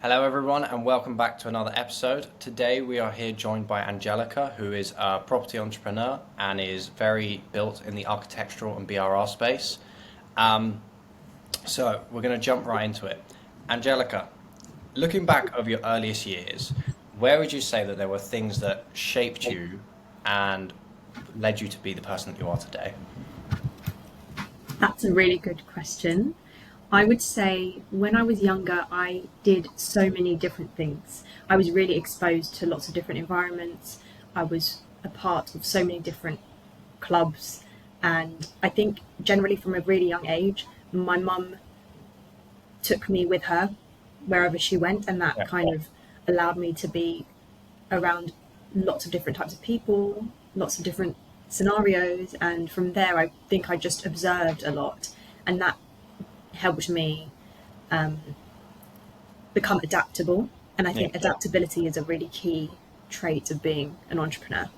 Hello, everyone, and welcome back to another episode. Today, we are here joined by Angelica, who is a property entrepreneur and is very built in the architectural and BRR space. Um, so, we're going to jump right into it. Angelica, looking back over your earliest years, where would you say that there were things that shaped you and led you to be the person that you are today? That's a really good question. I would say when I was younger, I did so many different things. I was really exposed to lots of different environments. I was a part of so many different clubs. And I think generally from a really young age, my mum took me with her wherever she went. And that Yeah. kind of allowed me to be around lots of different types of people, lots of different scenarios. And from there, I think I just observed a lot. And that helped me become adaptable. And I Yeah. think adaptability is a really key trait of being an entrepreneur.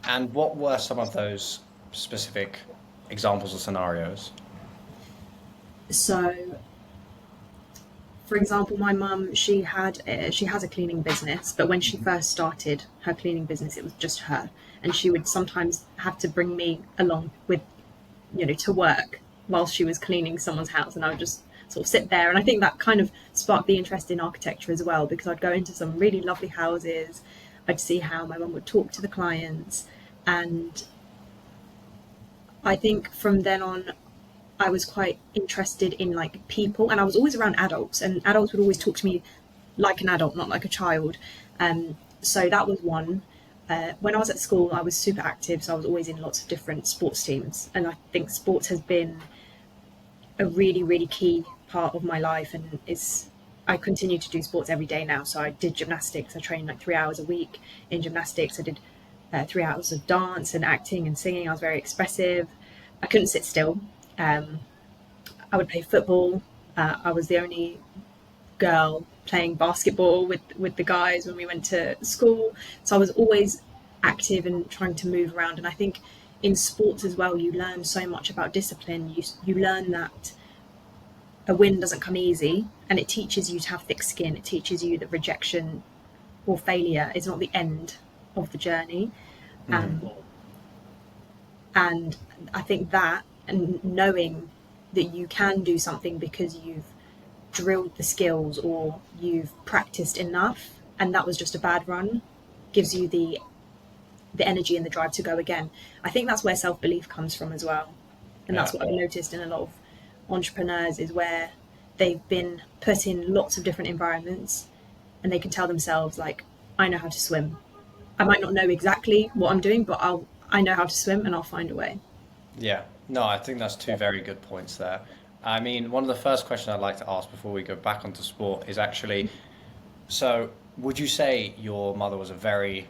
And what were some of those specific examples or scenarios? So, for example, my mum, she has a cleaning business, but when she first started her cleaning business, it was just her, and she would sometimes have to bring me along with, to work while she was cleaning someone's house, and I would just sort of sit there. And I think that kind of sparked the interest in architecture as well, because I'd go into some really lovely houses, I'd see how my mum would talk to the clients, and I think from then on I was quite interested in like people, and I was always around adults, and adults would always talk to me like an adult, not like a child. So that was one. When I was at school, I was super active, so I was always in lots of different sports teams, and I think sports has been a really, really key part of my life, and is I continue to do sports every day now. So I did gymnastics. I trained like 3 hours a week in gymnastics. I did 3 hours of dance and acting and singing. I was very expressive. I couldn't sit still. Um, I would play football. I was the only girl playing basketball with the guys when we went to school. So I was always active and trying to move around. And I think in sports as well, you learn so much about discipline. You learn that a win doesn't come easy, and it teaches you to have thick skin. It teaches you that rejection or failure is not the end of the journey. Mhm. Um, and I think that, and knowing that you can do something because you've drilled the skills or you've practiced enough, and that was just a bad run, gives you the energy and the drive to go again. I think that's where self belief comes from as well, and that's Yeah. what I've noticed in a lot of entrepreneurs is where they've been put in lots of different environments, and they can tell themselves like, I know how to swim. I might not know exactly what I'm doing, but I know how to swim and I'll find a way. Yeah. No, I think that's two very good points there. I mean, one of the first questions I'd like to ask before we go back onto sport is actually, so would you say your mother was a very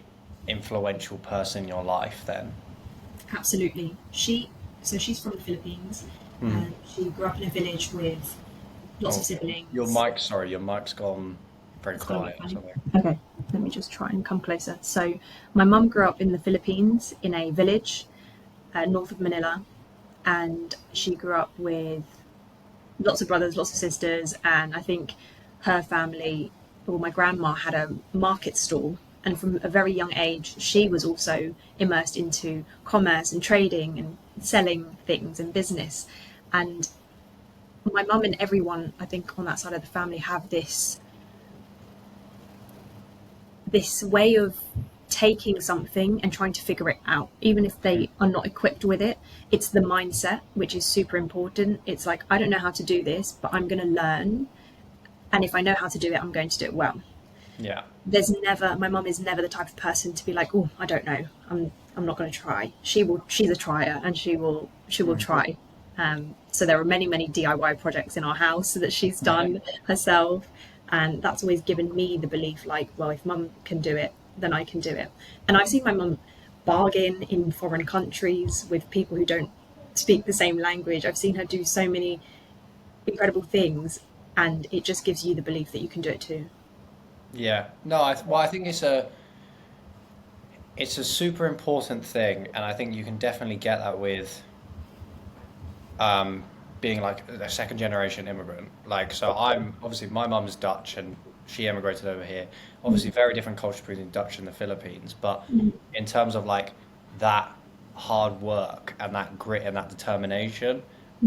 influential person in your life then? Absolutely. She's from the Philippines. Hmm. She grew up in a village with lots of Oh, your siblings. mic, sorry, your mic's gone very It's gone a bit quiet or funny. something. Okay, let me just try and come closer. So, my mum grew up in the Philippines in a village north of Manila, and she grew up with lots of brothers, lots of sisters, and I think her family, well, my grandma had a market stall, and from a very young age, she was also immersed into commerce and trading and selling things and business. And my mum and everyone, I think, on that side of the family have this way of taking something and trying to figure it out, even if they are not equipped with it. It's the mindset, which is super important. It's like, I don't know how to do this, but I'm going to learn. And if I know how to do it, I'm going to do it well. Yeah. My mum is never the type of person to be like, oh, I don't know. I'm not going to try. She's a trier, and she will Mm. try. So there are many, many DIY projects in our house that she's done herself. And that's always given me the belief like, well, if mum can do it, then I can do it. And I've seen my mum bargain in foreign countries with people who don't speak the same language. I've seen her do so many incredible things, and it just gives you the belief that you can do it too. Yeah. No, well, I think it's a super important thing, and I think you can definitely get that with being like a second generation immigrant. Like, so I'm obviously my mum's Dutch and she emigrated over here. Obviously, very different culture between Dutch and the Philippines, but in terms of like that hard work and that grit and that determination,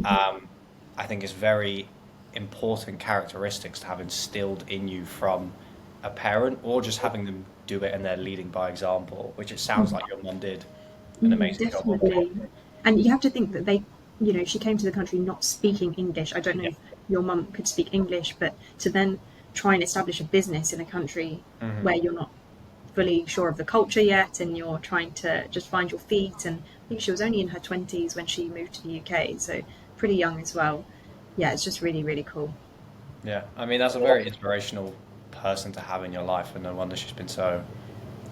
I think it's very important characteristics to have instilled in you from a parent or just having them do it and they're leading by example, which it sounds like your mum did an amazing job of. Definitely. And you have to think that they, you know, she came to the country not speaking English. I don't know Yeah. if your mum could speak English, but to then try and establish a business in a country where you're not fully sure of the culture yet and you're trying to just find your feet. And I think she was only in her 20s when she moved to the UK, so pretty young as well. Yeah, it's just really, really cool. Yeah. I mean, that's a very inspirational person to have in your life, and no wonder she's been so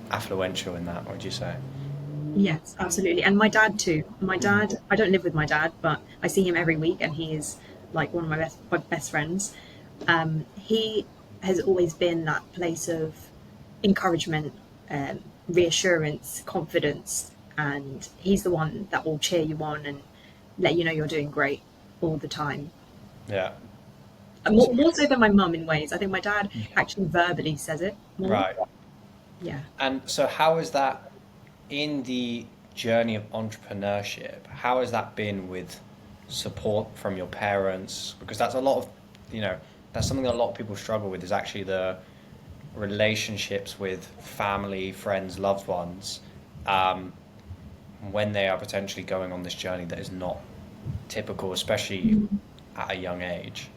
affluential in that, would you say? Yes, absolutely. And my dad too. My dad, I don't live with my dad, but I see him every week and he is like one of my best friends. He has always been that place of encouragement, um, reassurance, confidence, and he's the one that will cheer you on and let you know you're doing great all the time. Yeah. And more so than my mum in ways. I think my dad actually verbally says it more. Right. Yeah. And so, how is that in the journey of entrepreneurship? How has that been with support from your parents? Because that's a lot of, you know, that's something that a lot of people struggle with is actually the relationships with family, friends, loved ones, um, when they are potentially going on this journey that is not typical, especially at a young age.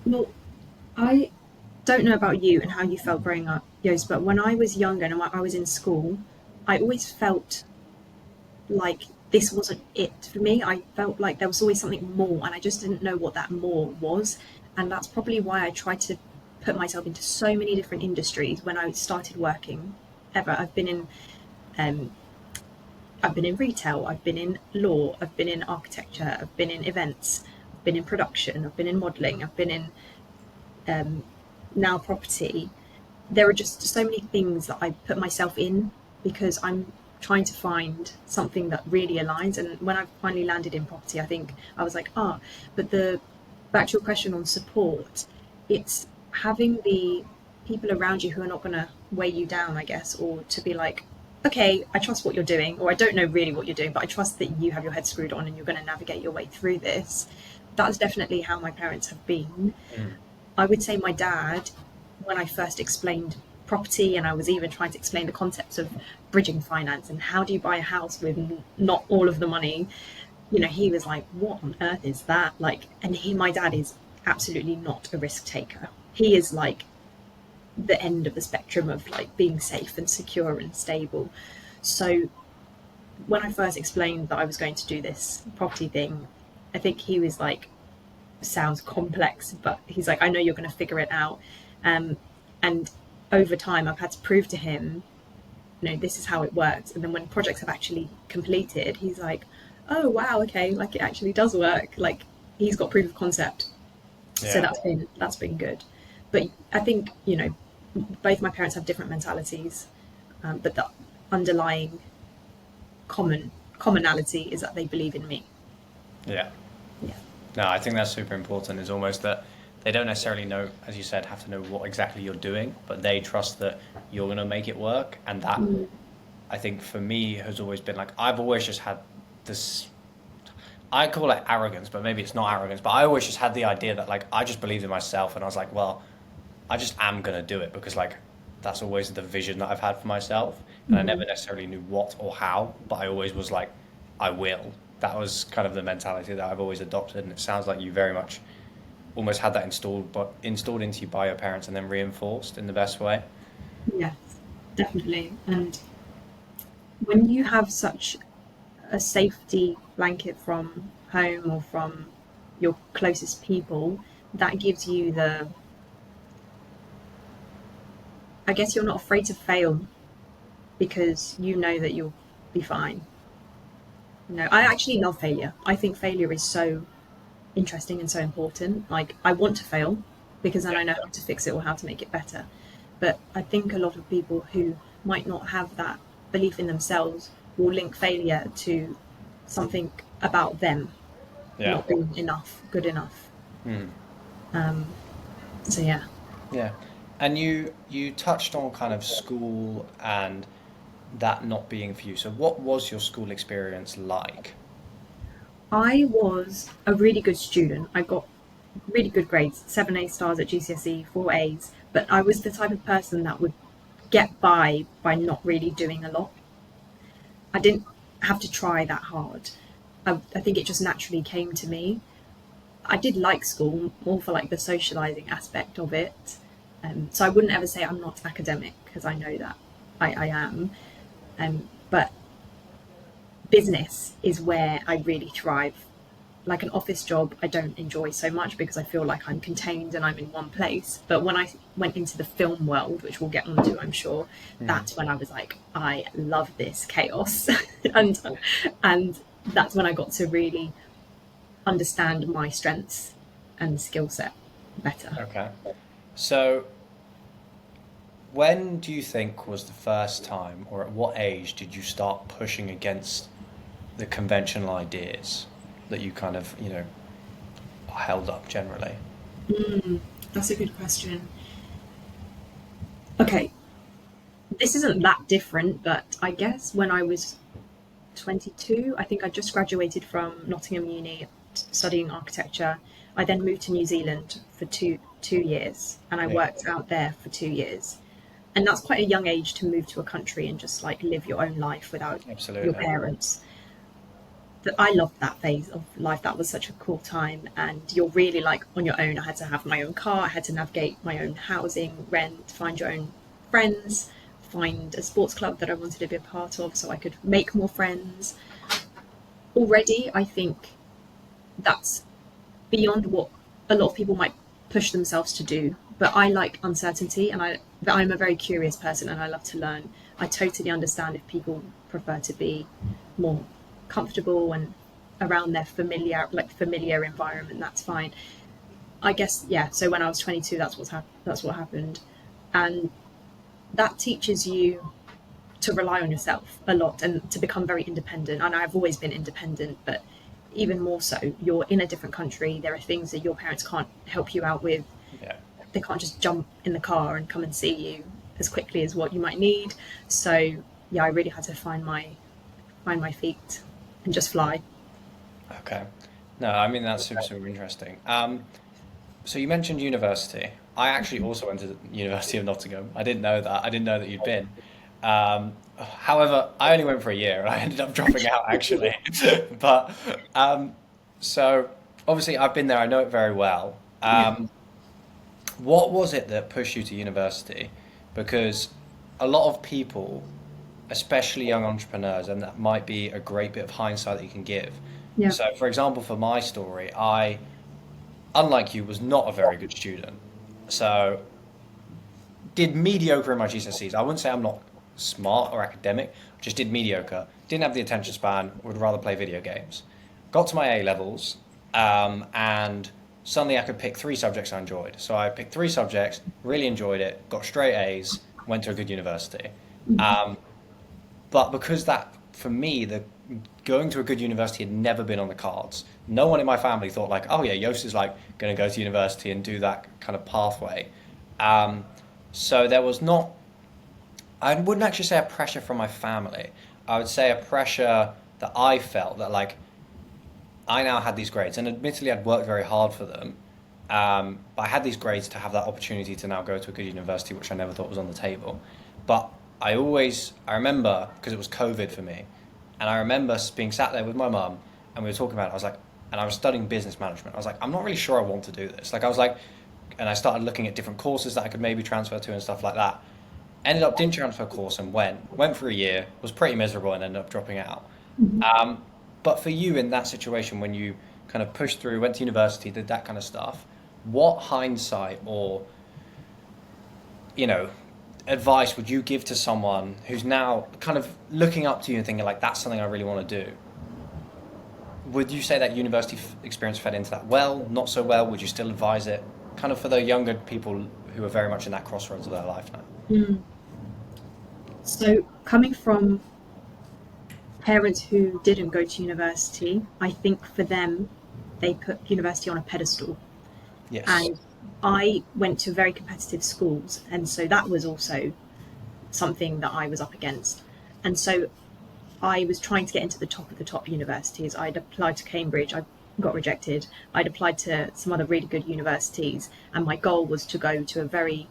Well, I don't know about you and how you felt growing up, Yost, but when I was younger and I was in school, I always felt like this wasn't it for me. I felt like there was always something more, and I just didn't know what that more was. And that's probably why I tried to put myself into so many different industries when I started working. Ever, um, I've been in retail, I've been in law, I've been in architecture, I've been in events, I've been in production, I've been in modelling, I've been in um, now property. There are just so many things that I put myself in because I'm trying to find something that really aligns. And when I finally landed in property, I think I was like, but the back to your question on support, it's having the people around you who are not going to weigh you down, I guess, or to be like, okay, I trust what you're doing, or I don't know really what you're doing, but I trust that you have your head screwed on and you're going to navigate your way through this. That's definitely how my parents have been. Mm. I would say my dad, when I first explained property and I was even trying to explain the concepts of bridging finance and how do you buy a house with not all of the money, you know, he was like, what on earth is that? Like, and my dad is absolutely not a risk taker. He is like the end of the spectrum of like being safe and secure and stable. So when I first explained that I was going to do this property thing, I think he was like, sounds complex, but he's like, I know you're going to figure it out. And over time, I've had to prove to him, you know, this is how it works. And then when projects have actually completed, he's like, oh wow, okay, like it actually does work. Like he's got proof of concept. So Yeah. that's been good. But I think, you know, both my parents have different mentalities, but the underlying commonality is that they believe in me. Yeah. Yeah. No, I think that's super important. Is almost that they don't necessarily know, as you said, have to know what exactly you're doing, but they trust that you're going to make it work. And that, I think, for me, has always been like, I've always just had this, I call it arrogance, but maybe it's not arrogance, but I always just had the idea that, like, I just believed in myself and I was like, well, I just am going to do it because, like, that's always the vision that I've had for myself. And I never necessarily knew what or how, but I always was like, I will. That was kind of the mentality that I've always adopted. And it sounds like you very much almost had that installed into you by your parents and then reinforced in the best way. Yes, definitely. And when you have such a safety blanket from home or from your closest people, that gives you the, I guess you're not afraid to fail because you know that you'll be fine. No, I actually love failure. I think failure is so interesting and so important. Like, I want to fail because then Yeah. I know how to fix it or how to make it better. But I think a lot of people who might not have that belief in themselves will link failure to something about them Yeah. not being enough, good enough. Mm. So yeah. Yeah. And you touched on kind of school and that not being for you. So what was your school experience like? I was a really good student. I got really good grades, 7 A stars at GCSE, 4 A's, but I was the type of person that would get by not really doing a lot. I didn't have to try that hard. I think it just naturally came to me. I did like school more for like the socializing aspect of it. So I wouldn't ever say I'm not academic because I know that I am. But business is where I really thrive. Like an office job, I don't enjoy so much because I feel like I'm contained and I'm in one place. But when I went into the film world, which we'll get onto, I'm sure, Mm. that's when I was like, I love this chaos, and and that's when I got to really understand my strengths and skill set better. Okay. So when do you think was the first time, or at what age did you start pushing against the conventional ideas that you kind of, held up generally? That's a good question. Okay, this isn't that different, but I guess when I was 22, I think I just graduated from Nottingham Uni studying architecture. I then moved to New Zealand for two years, and I Yeah, worked out there for 2 years. And that's quite a young age to move to a country and just like live your own life without your absolutely. parents. That I loved that phase of life. That was such a cool time, and you're really like on your own. I had to have my own car. I had to navigate my own housing, rent, find your own friends, find a sports club that I wanted to be a part of, so I could make more friends. Already, I think that's beyond what a lot of people might push themselves to do. But I like uncertainty, and I'm a very curious person, and I love to learn. I totally understand if people prefer to be more comfortable and around their familiar environment. That's fine. I guess yeah. So when I was 22, that's what happened, and that teaches you to rely on yourself a lot and to become very independent. And I've always been independent, but even more so, you're in a different country. There are things that your parents can't help you out with. Yeah. They can't just jump in the car and come and see you as quickly as what you might need. So yeah, I really had to find my feet and just fly. Okay. No, I mean that's super, super interesting. So you mentioned university. I actually also went to the University of Nottingham. I didn't know that. I didn't know that you'd been. However, I only went for a year and I ended up dropping out actually. But so obviously I've been there. I know it very well. Yeah, What was it that pushed you to university? Because a lot of people, especially young entrepreneurs, and that might be a great bit of hindsight that you can give. yeah, So, for example, for my story, I, unlike you, was not a very good student. So, did mediocre in my GCSEs. I wouldn't say I'm not smart or academic, just did mediocre. Didn't have the attention span, would rather play video games. Got to my A levels, and suddenly I could pick three subjects I enjoyed. So I picked three subjects, really enjoyed it, got straight A's, went to a good university. Um, but because that, for me, the going to a good university had never been on the cards. No one in my family thought like, oh yeah, Joost is like going to go to university and do that kind of pathway. Um, so there was not, I wouldn't actually say a pressure from my family. I would say a pressure that I felt that like I now had these grades, and admittedly I'd worked very hard for them. But I had these grades to have that opportunity to now go to a good university, which I never thought was on the table. But I remember, because it was COVID for me, and I remember being sat there with my mum, and we were talking about it. I was like, and I was studying business management. I was like, I'm not really sure I want to do this. Like, I was like, and I started looking at different courses that I could maybe transfer to and stuff like that. Ended up didn't transfer course and went for a year, was pretty miserable and ended up dropping out. Um, but for you in that situation, when you kind of pushed through, went to university, did that kind of stuff, what hindsight or, you know, advice would you give to someone who's now kind of looking up to you and thinking like, that's something I really want to do? Would you say that university experience fed into that well, not so well? Would you still advise it? Kind of for the younger people who are very much in that crossroads of their life now. so coming from parents who didn't go to university, I think for them they put university on a pedestal, Yes. and I went to very competitive schools, and so that was also something that I was up against. And so I was trying to get into the top of the top universities. I'd applied to Cambridge, I got rejected. I'd applied to some other really good universities, and my goal was to go to a very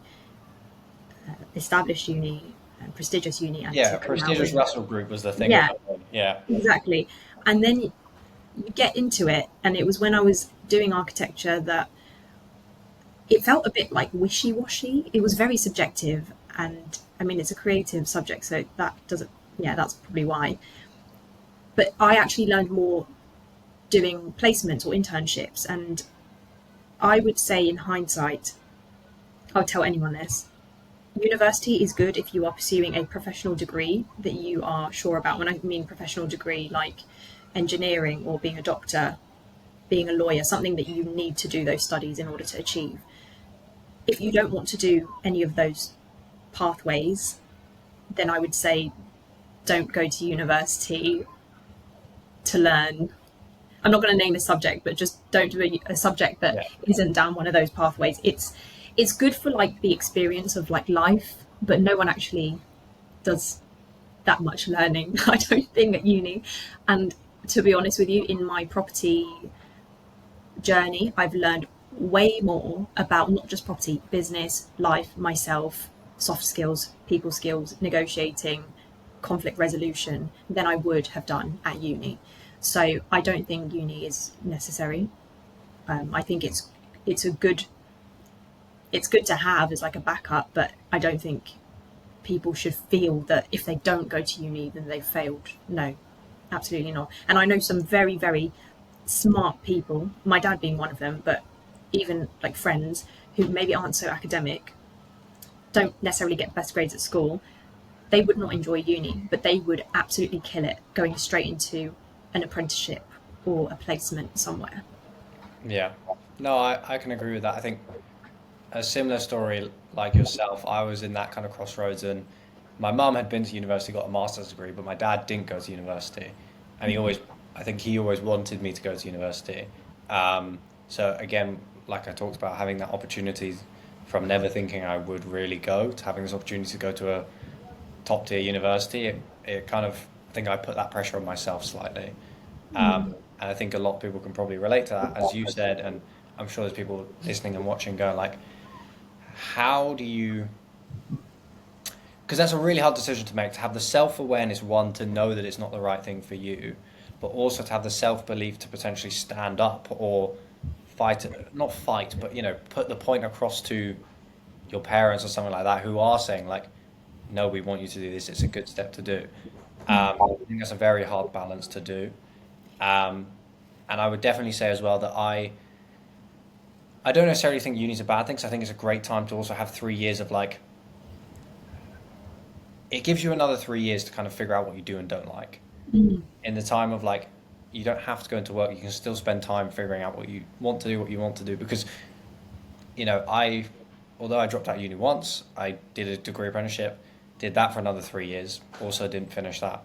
established uni, prestigious uni, and Yeah, to a come out prestigious with, Russell group was the thing yeah, about it. Yeah. exactly. And then you get into it, and it was when I was doing architecture that it felt a bit like wishy-washy. It was very subjective, and I mean it's a creative subject, so that doesn't, yeah, that's probably why. But I actually learned more doing placements or internships, and I would say in hindsight, I would tell anyone this: university is good if you are pursuing a professional degree that you are sure about. When I mean professional degree, like engineering or being a doctor, being a lawyer, something that you need to do those studies in order to achieve. If you don't want to do any of those pathways, then I would say don't go to university to learn. I'm not going to name a subject, but just don't do a subject that Yeah. isn't down one of those pathways. It's good for like the experience of like life, but no one actually does that much learning, I don't think, at uni. And to be honest with you, in my property journey, I've learned way more about not just property, business, life, myself, soft skills, people skills, negotiating, conflict resolution than I would have done at uni. So I don't think uni is necessary. I think it's a good it's good to have as like a backup, but I don't think people should feel that if they don't go to uni then they've failed. No, absolutely not. And I know some very, very smart people, my dad being one of them, but even like friends who maybe aren't so academic, don't necessarily get best grades at school. They would not enjoy uni, but they would absolutely kill it going straight into an apprenticeship or a placement somewhere. Yeah. No, I can agree with that. I think a similar story like yourself, I was in that kind of crossroads, and my mum had been to university, got a master's degree, but my dad didn't go to university. And I think he always wanted me to go to university. So again, like I talked about, having that opportunity from never thinking I would really go to having this opportunity to go to a top tier university, it kind of, I think I put that pressure on myself slightly. And I think a lot of people can probably relate to that, as you said, and I'm sure there's people listening and watching going like, how do you, because that's a really hard decision to make, to have the self-awareness, one, to know that it's not the right thing for you, but also to have the self-belief to potentially stand up or fight, not fight, but put the point across to your parents or something like that, who are saying like, no, we want you to do this, it's a good step to do. I think that's a very hard balance to do. um, and I would definitely say as well that I don't necessarily think uni's a bad thing, because I think it's a great time to also have 3 years of like, it gives you another 3 years to kind of figure out what you do and don't like. In the time of like, you don't have to go into work, you can still spend time figuring out what you want to do, because although I dropped out of uni once, I did a degree apprenticeship, did that for another 3 years, also didn't finish that,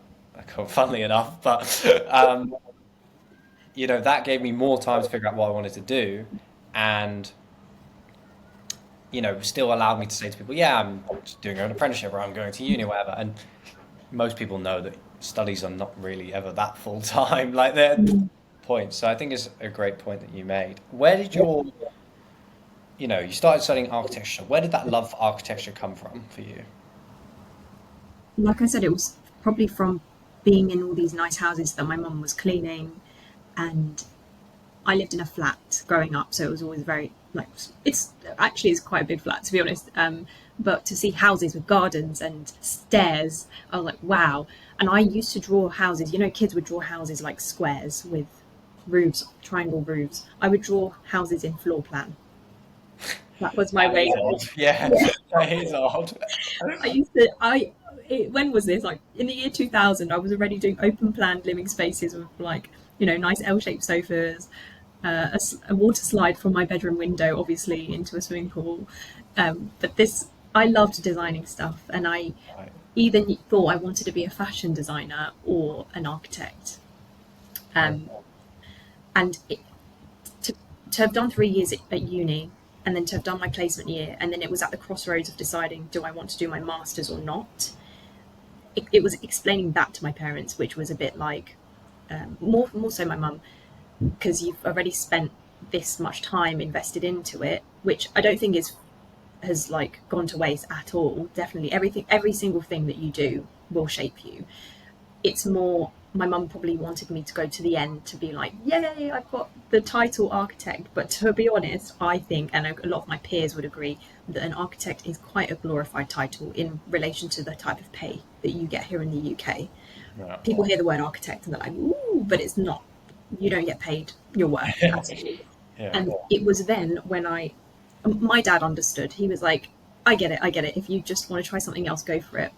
funnily enough, but that gave me more time to figure out what I wanted to do, and still allowed me to say to people, yeah, I'm just doing an apprenticeship or I'm going to uni or whatever. And most people know that studies are not really ever that full time, like they're points. So I think it's a great point that you made. Where did you started studying architecture. Where did that love for architecture come from for you? Like I said, it was probably from being in all these nice houses that my mum was cleaning, and I lived in a flat growing up, so it was always very like, it's quite a big flat, to be honest. But to see houses with gardens and stairs, I was like, wow. And I used to draw houses. Kids would draw houses like squares with roofs, triangle roofs. I would draw houses in floor plan. That was my That way. is odd. Yeah, Yeah. that is odd. I used to. When was this? Like in the year 2000, I was already doing open planned living spaces with like nice L-shaped sofas, a water slide from my bedroom window, obviously into a swimming pool. But this, I loved designing stuff, and I Right. either thought I wanted to be a fashion designer or an architect. Okay. Um, and to have done 3 years at uni, and then to have done my placement year, and then it was at the crossroads of deciding, do I want to do my master's or not? It was explaining that to my parents, which was a bit like, more so my mum, because you've already spent this much time invested into it, which I don't think has like gone to waste at all. Definitely every single thing that you do will shape you. It's more, my mum probably wanted me to go to the end to be like, yay, I've got the title architect. But to be honest, I think, and a lot of my peers would agree, that an architect is quite a glorified title in relation to the type of pay that you get here in the UK. Yeah. People hear the word architect and they're like, ooh, but it's not. You don't get paid your worth at all. Yeah. And it was then when my dad understood. He was like, I get it. If you just want to try something else, go for it.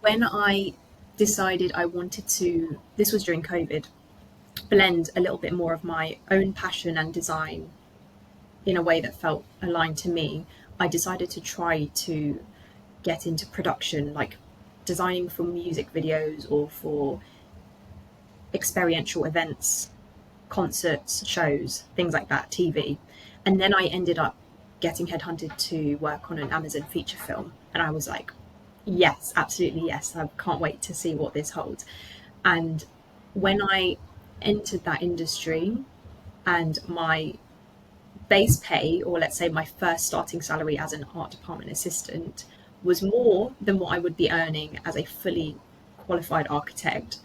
When I decided I wanted to, this was during COVID, blend a little bit more of my own passion and design in a way that felt aligned to me, I decided to try to get into production, like designing for music videos or for experiential events, concerts, shows, things like that, TV. And then I ended up getting headhunted to work on an Amazon feature film. And I was like, yes, absolutely yes. I can't wait to see what this holds. And when I entered that industry, and my base pay, or let's say my first starting salary as an art department assistant, was more than what I would be earning as a fully qualified architect,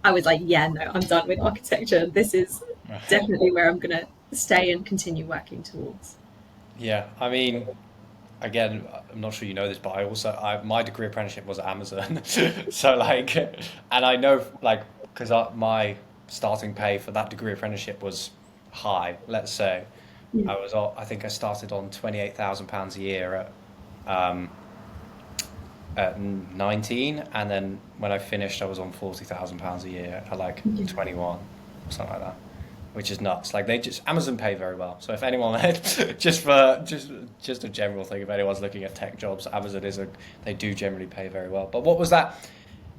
I was like, yeah, no, I'm done with architecture. This is definitely where I'm going to stay and continue working towards. Yeah, I mean, again, I'm not sure you know this, but my degree apprenticeship was at Amazon. So like, and I know like because my starting pay for that degree apprenticeship was high. Let's say Yeah. I think I started on £28,000 a year at 19, and then when I finished, I was on £40,000 a year at like Yeah. 21 or something like that, which is nuts. Like Amazon pay very well. So if anyone just a general thing, if anyone's looking at tech jobs, they do generally pay very well. But what was that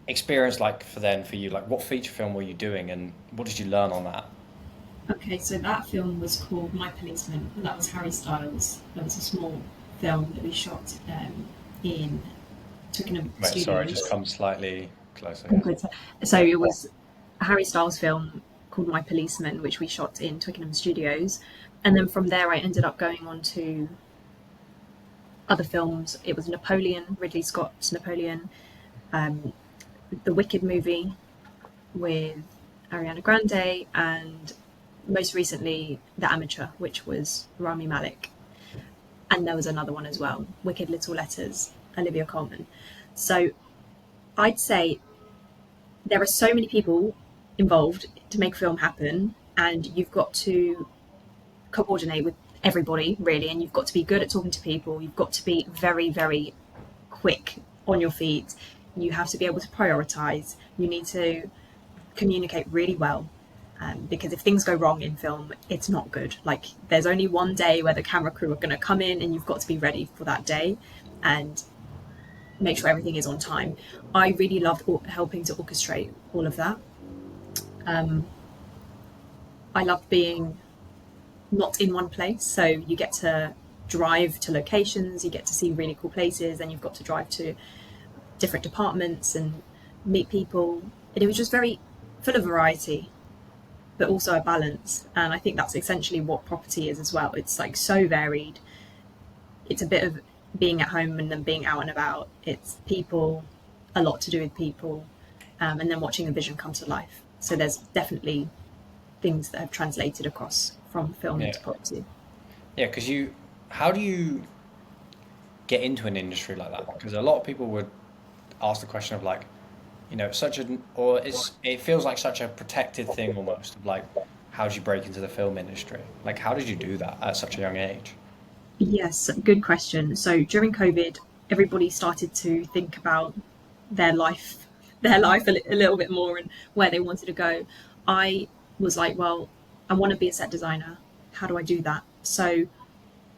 experience like for you? Like what feature film were you doing, and what did you learn on that? Okay, so that film was called My Policeman. That was Harry Styles. That was a small film that we shot in Twickenham Wait, sorry, just Studios. come slightly closer. Okay, so it was a Harry Styles film called My Policeman, which we shot in Twickenham Studios. And then from there, I ended up going on to other films. It was Napoleon, Ridley Scott's Napoleon, um, the Wicked movie with Ariana Grande, and most recently, The Amateur, which was Rami Malek. And there was another one as well, Wicked Little Letters, Olivia Colman. So I'd say there are so many people involved to make a film happen, and you've got to coordinate with everybody really, and you've got to be good at talking to people. You've got to be very, very quick on your feet. You have to be able to prioritize. You need to communicate really well. Because if things go wrong in film, it's not good. Like there's only one day where the camera crew are going to come in, and you've got to be ready for that day and make sure everything is on time. I really loved helping to orchestrate all of that. I loved being not in one place, so you get to drive to locations, you get to see really cool places, and you've got to drive to different departments and meet people. And it was just very full of variety, but also a balance. And I think that's essentially what property is as well. It's like so varied. It's a bit of being at home and then being out and about. It's people, a lot to do with people, and then watching a vision come to life. So there's definitely things that have translated across from film Yeah, into property. yeah. Because how do you get into an industry like that? Because a lot of people would ask the question of like, it feels like such a protected thing almost of like, how did you break into the film industry? Like, how did you do that at such a young age? Yes, good question. So during COVID, everybody started to think about their life, a little bit more and where they wanted to go. I was like, well, I want to be a set designer. How do I do that? So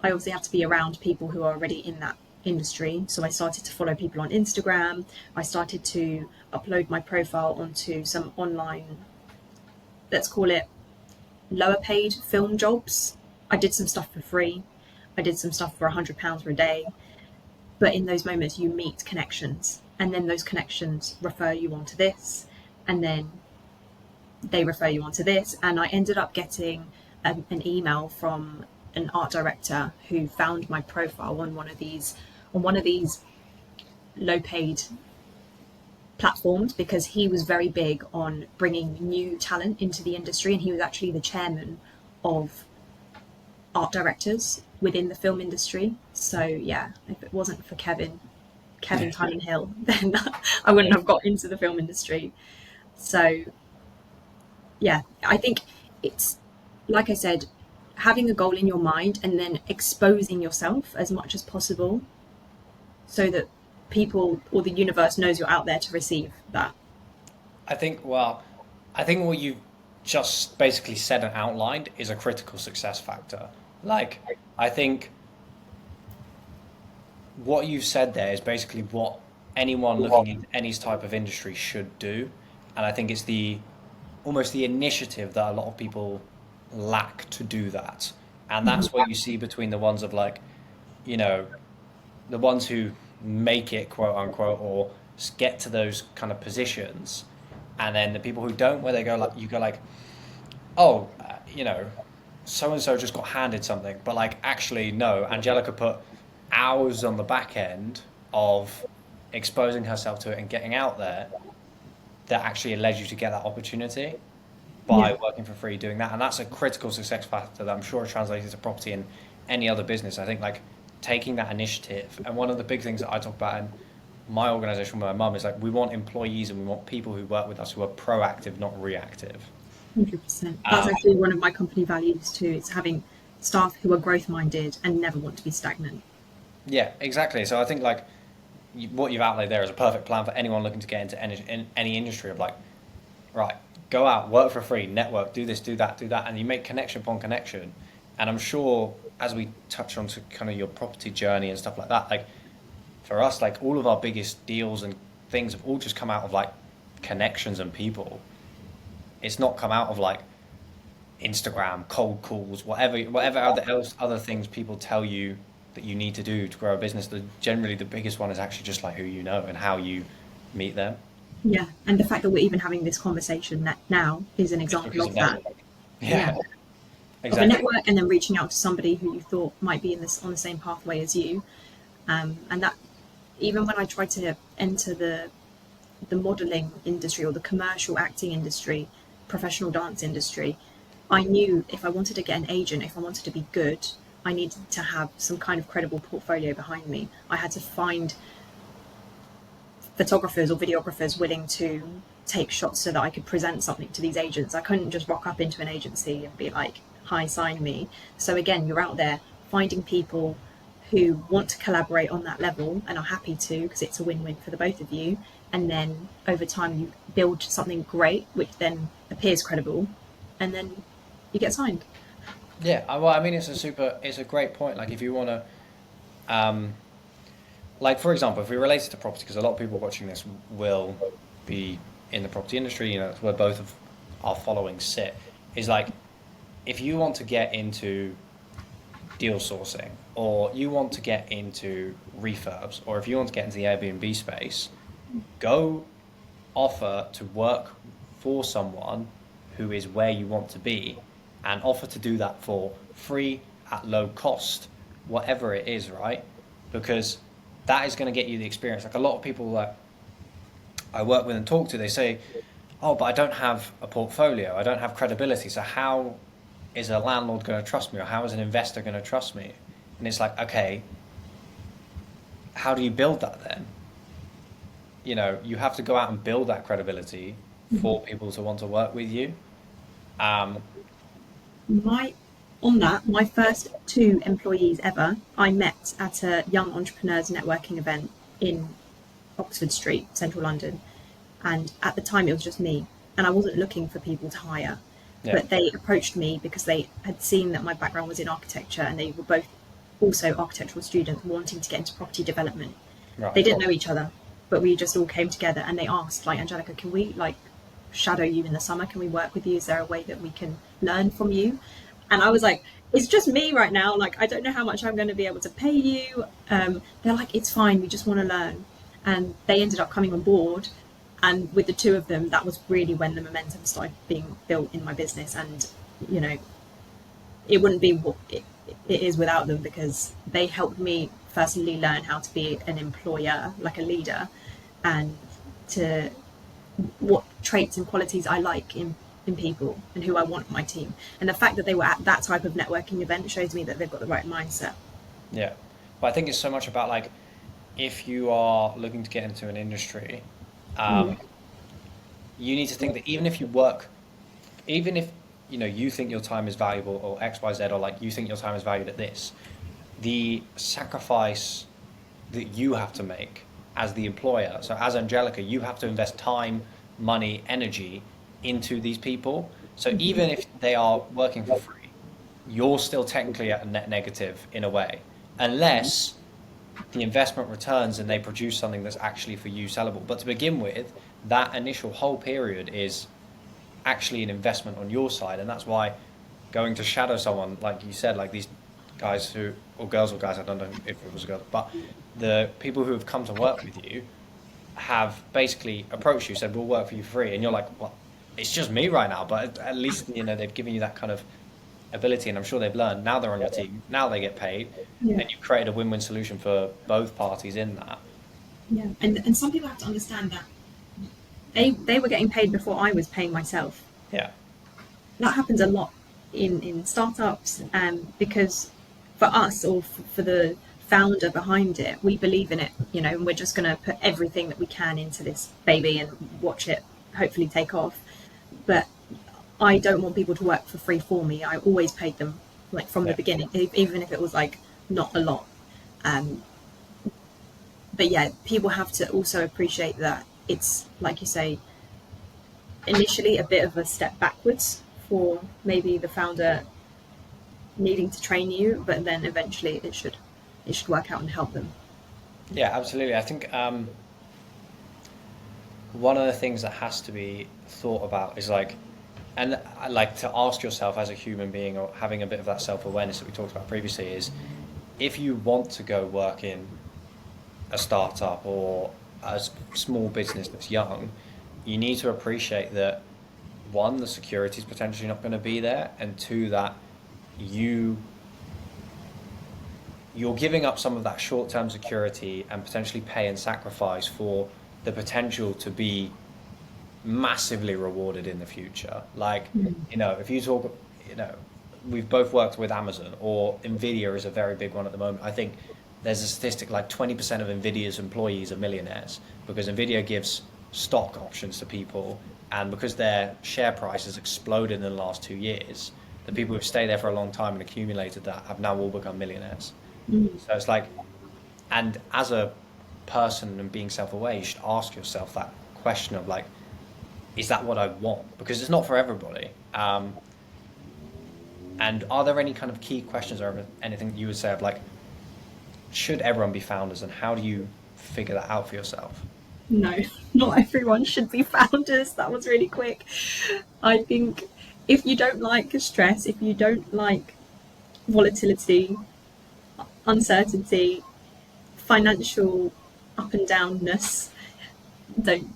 I obviously have to be around people who are already in that industry. So I started to follow people on Instagram. I started to upload my profile onto some online, let's call it lower paid film jobs. I did some stuff for free. I did some stuff for £100 for a day. But in those moments, you meet connections, and then those connections refer you onto this, and then they refer you onto this. And I ended up getting an email from an art director who found my profile on one of these low-paid platforms, because he was very big on bringing new talent into the industry, and he was actually the chairman of art directors within the film industry. So yeah, if it wasn't for Kevin Tynan Hill, then I wouldn't have got into the film industry. So yeah, I think it's, like I said, having a goal in your mind and then exposing yourself as much as possible so that people or the universe knows you're out there to receive that. I think, well, I think what you just basically said and outlined is a critical success factor. Like, I think what you've said there is basically what anyone looking in any type of industry should do. And I think it's the almost the initiative that a lot of people lack to do that. And that's what you see between the ones of like, you know, the ones who make it, quote unquote, or get to those kind of positions, and then the people who don't, where they go like, you go like, oh, you know, so and so just got handed something, but like actually no, Angelica put hours on the back end of exposing herself to it and getting out there that actually led you to get that opportunity by Yeah. working for free doing that. And that's a critical success factor that I'm sure translates to property and any other business. I think like taking that initiative, and one of the big things that I talk about in my organization with my mum is like we want employees and we want people who work with us who are proactive, not reactive. 100%. That's Um, actually one of my company values too. It's having staff who are growth minded and never want to be stagnant. yeah, exactly. So I think like what you've outlined there is a perfect plan for anyone looking to get into any industry of like, right, go out, work for free, network, do this, do that, and you make connection upon connection. And I'm sure as we touch on to kind of your property journey and stuff like that, like for us, like all of our biggest deals and things have all just come out of like connections and people. It's not come out of like Instagram, cold calls, whatever other things people tell you that you need to do to grow a business. Generally the biggest one is actually just like who you know and how you meet them. Yeah. And the fact that we're even having this conversation now is an Just example because of of that. network. Yeah. Yeah, Of a exactly. network, and then reaching out to somebody who you thought might be in this on the same pathway as you. And that, even when I tried to enter the modeling industry or the commercial acting industry, professional dance industry, I knew if I wanted to get an agent, if I wanted to be good, I needed to have some kind of credible portfolio behind me. I had to find photographers or videographers willing to take shots so that I could present something to these agents. I couldn't just rock up into an agency and be like, hi, sign me. So again, you're out there finding people who want to collaborate on that level and are happy to, because it's a win-win for the both of you. And then over time you build something great which then appears credible, and then you get signed. Yeah, well, I mean, it's a great point. Like, if you want to, um, like, for example, if we relate it to property, because a lot of people watching this will be in the property industry, you know, it's where both of our followings sit, is like, if you want to get into deal sourcing, or you want to get into refurbs, or if you want to get into the Airbnb space, go offer to work for someone who is where you want to be and offer to do that for free at low cost, whatever it is, right? Because that is going to get you the experience. Like a lot of people that I work with and talk to, they say, oh, but I don't have a portfolio, I don't have credibility, so how is a landlord going to trust me, or how is an investor going to trust me? And it's like, okay, how do you build that then? You know, you have to go out and build that credibility for people to want to work with you. Um, My On that, my first two employees ever, I met at a young entrepreneurs networking event in Oxford Street, central London. And at the time, it was just me, and I wasn't looking for people to hire. yeah, But they approached me because they had seen that my background was in architecture, and they were both also architectural students wanting to get into property development. They right. didn't know each other, but we just all came together, and they asked, like, Angelica, can we like shadow you in the summer? Can we work with you? Is there a way that we can learn from you? And I was like, it's just me right now. Like, I don't know how much I'm going to be able to pay you. They're like, it's fine. We just want to learn. And they ended up coming on board. And with the two of them, that was really when the momentum started being built in my business. And, you know, it wouldn't be what it is without them, because they helped me firstly learn how to be an employer, like a leader, and to what traits and qualities I like in people and who I want on my team. And the fact that they were at that type of networking event shows me that they've got the right mindset. Yeah. But I think it's so much about like if you are looking to get into an industry, Mm. um, you need to think that even if you work, even if you know you think your time is valuable or X, Y, Z, or like you think your time is valued at this, the sacrifice that you have to make as the employer. So as Angelica, you have to invest time, money, energy into these people. So even if they are working for free, you're still technically at a net negative in a way, unless the investment returns and they produce something that's actually for you sellable. But to begin with, that initial whole period is actually an investment on your side, and that's why going to shadow someone, like you said, like these guys who, or girls or guys, I don't know if it was a girl, but the people who have come to work with you have basically approached you, said, we'll work for you for free. And you're like, well, it's just me right now. But at least, you know, they've given you that kind of ability. And I'm sure they've learned. Now they're on your team. Now they get paid. Yeah. And you've created a win-win solution for both parties in that. Yeah. And some people have to understand that they were getting paid before I was paying myself. Yeah. That happens a lot in startups, because for us, or for the founder behind it, we believe in it, you know, and we're just going to put everything that we can into this baby and watch it hopefully take off. But I don't want people to work for free for me. I always paid them, like, from the Yeah. beginning, even if it was like not a lot. um, but yeah, people have to also appreciate that it's, like you say, initially a bit of a step backwards for maybe the founder needing to train you, but then eventually it should work out and help them. Yeah, absolutely. I think one of the things that has to be thought about is like, and I like to ask yourself as a human being, or having a bit of that self-awareness that we talked about previously, is if you want to go work in a startup or a small business that's young, you need to appreciate that one, the security is potentially not going to be there, and two, that you you're giving up some of that short-term security and potentially pay and sacrifice for the potential to be massively rewarded in the future. Like, you know, if you talk, you know, we've both worked with Amazon, or Nvidia is a very big one at the moment. I think there's a statistic like 20% of Nvidia's employees are millionaires because Nvidia gives stock options to people, and because their share price has exploded in the last 2 years, the people who've stayed there for a long time and accumulated that have now all become millionaires. So it's like, and as a person and being self-aware, you should ask yourself that question of like, is that what I want? Because it's not for everybody. And are there any kind of key questions or anything that you would say of like, should everyone be founders, and how do you figure that out for yourself? No, not everyone should be founders. That was really quick. I think if you don't like stress, if you don't like volatility, uncertainty, financial up and downness, don't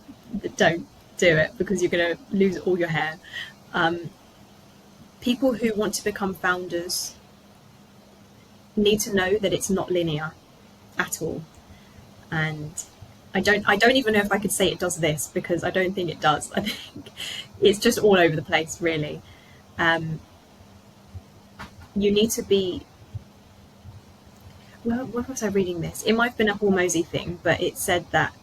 don't do it, because you're going to lose all your hair. People who want to become founders need to know that it's not linear at all. And I don't even know if I could say it does this, because I don't think it does. I think it's just all over the place, really. You need to be, well, where was I reading this? It might have been a Hormozy thing, but it said that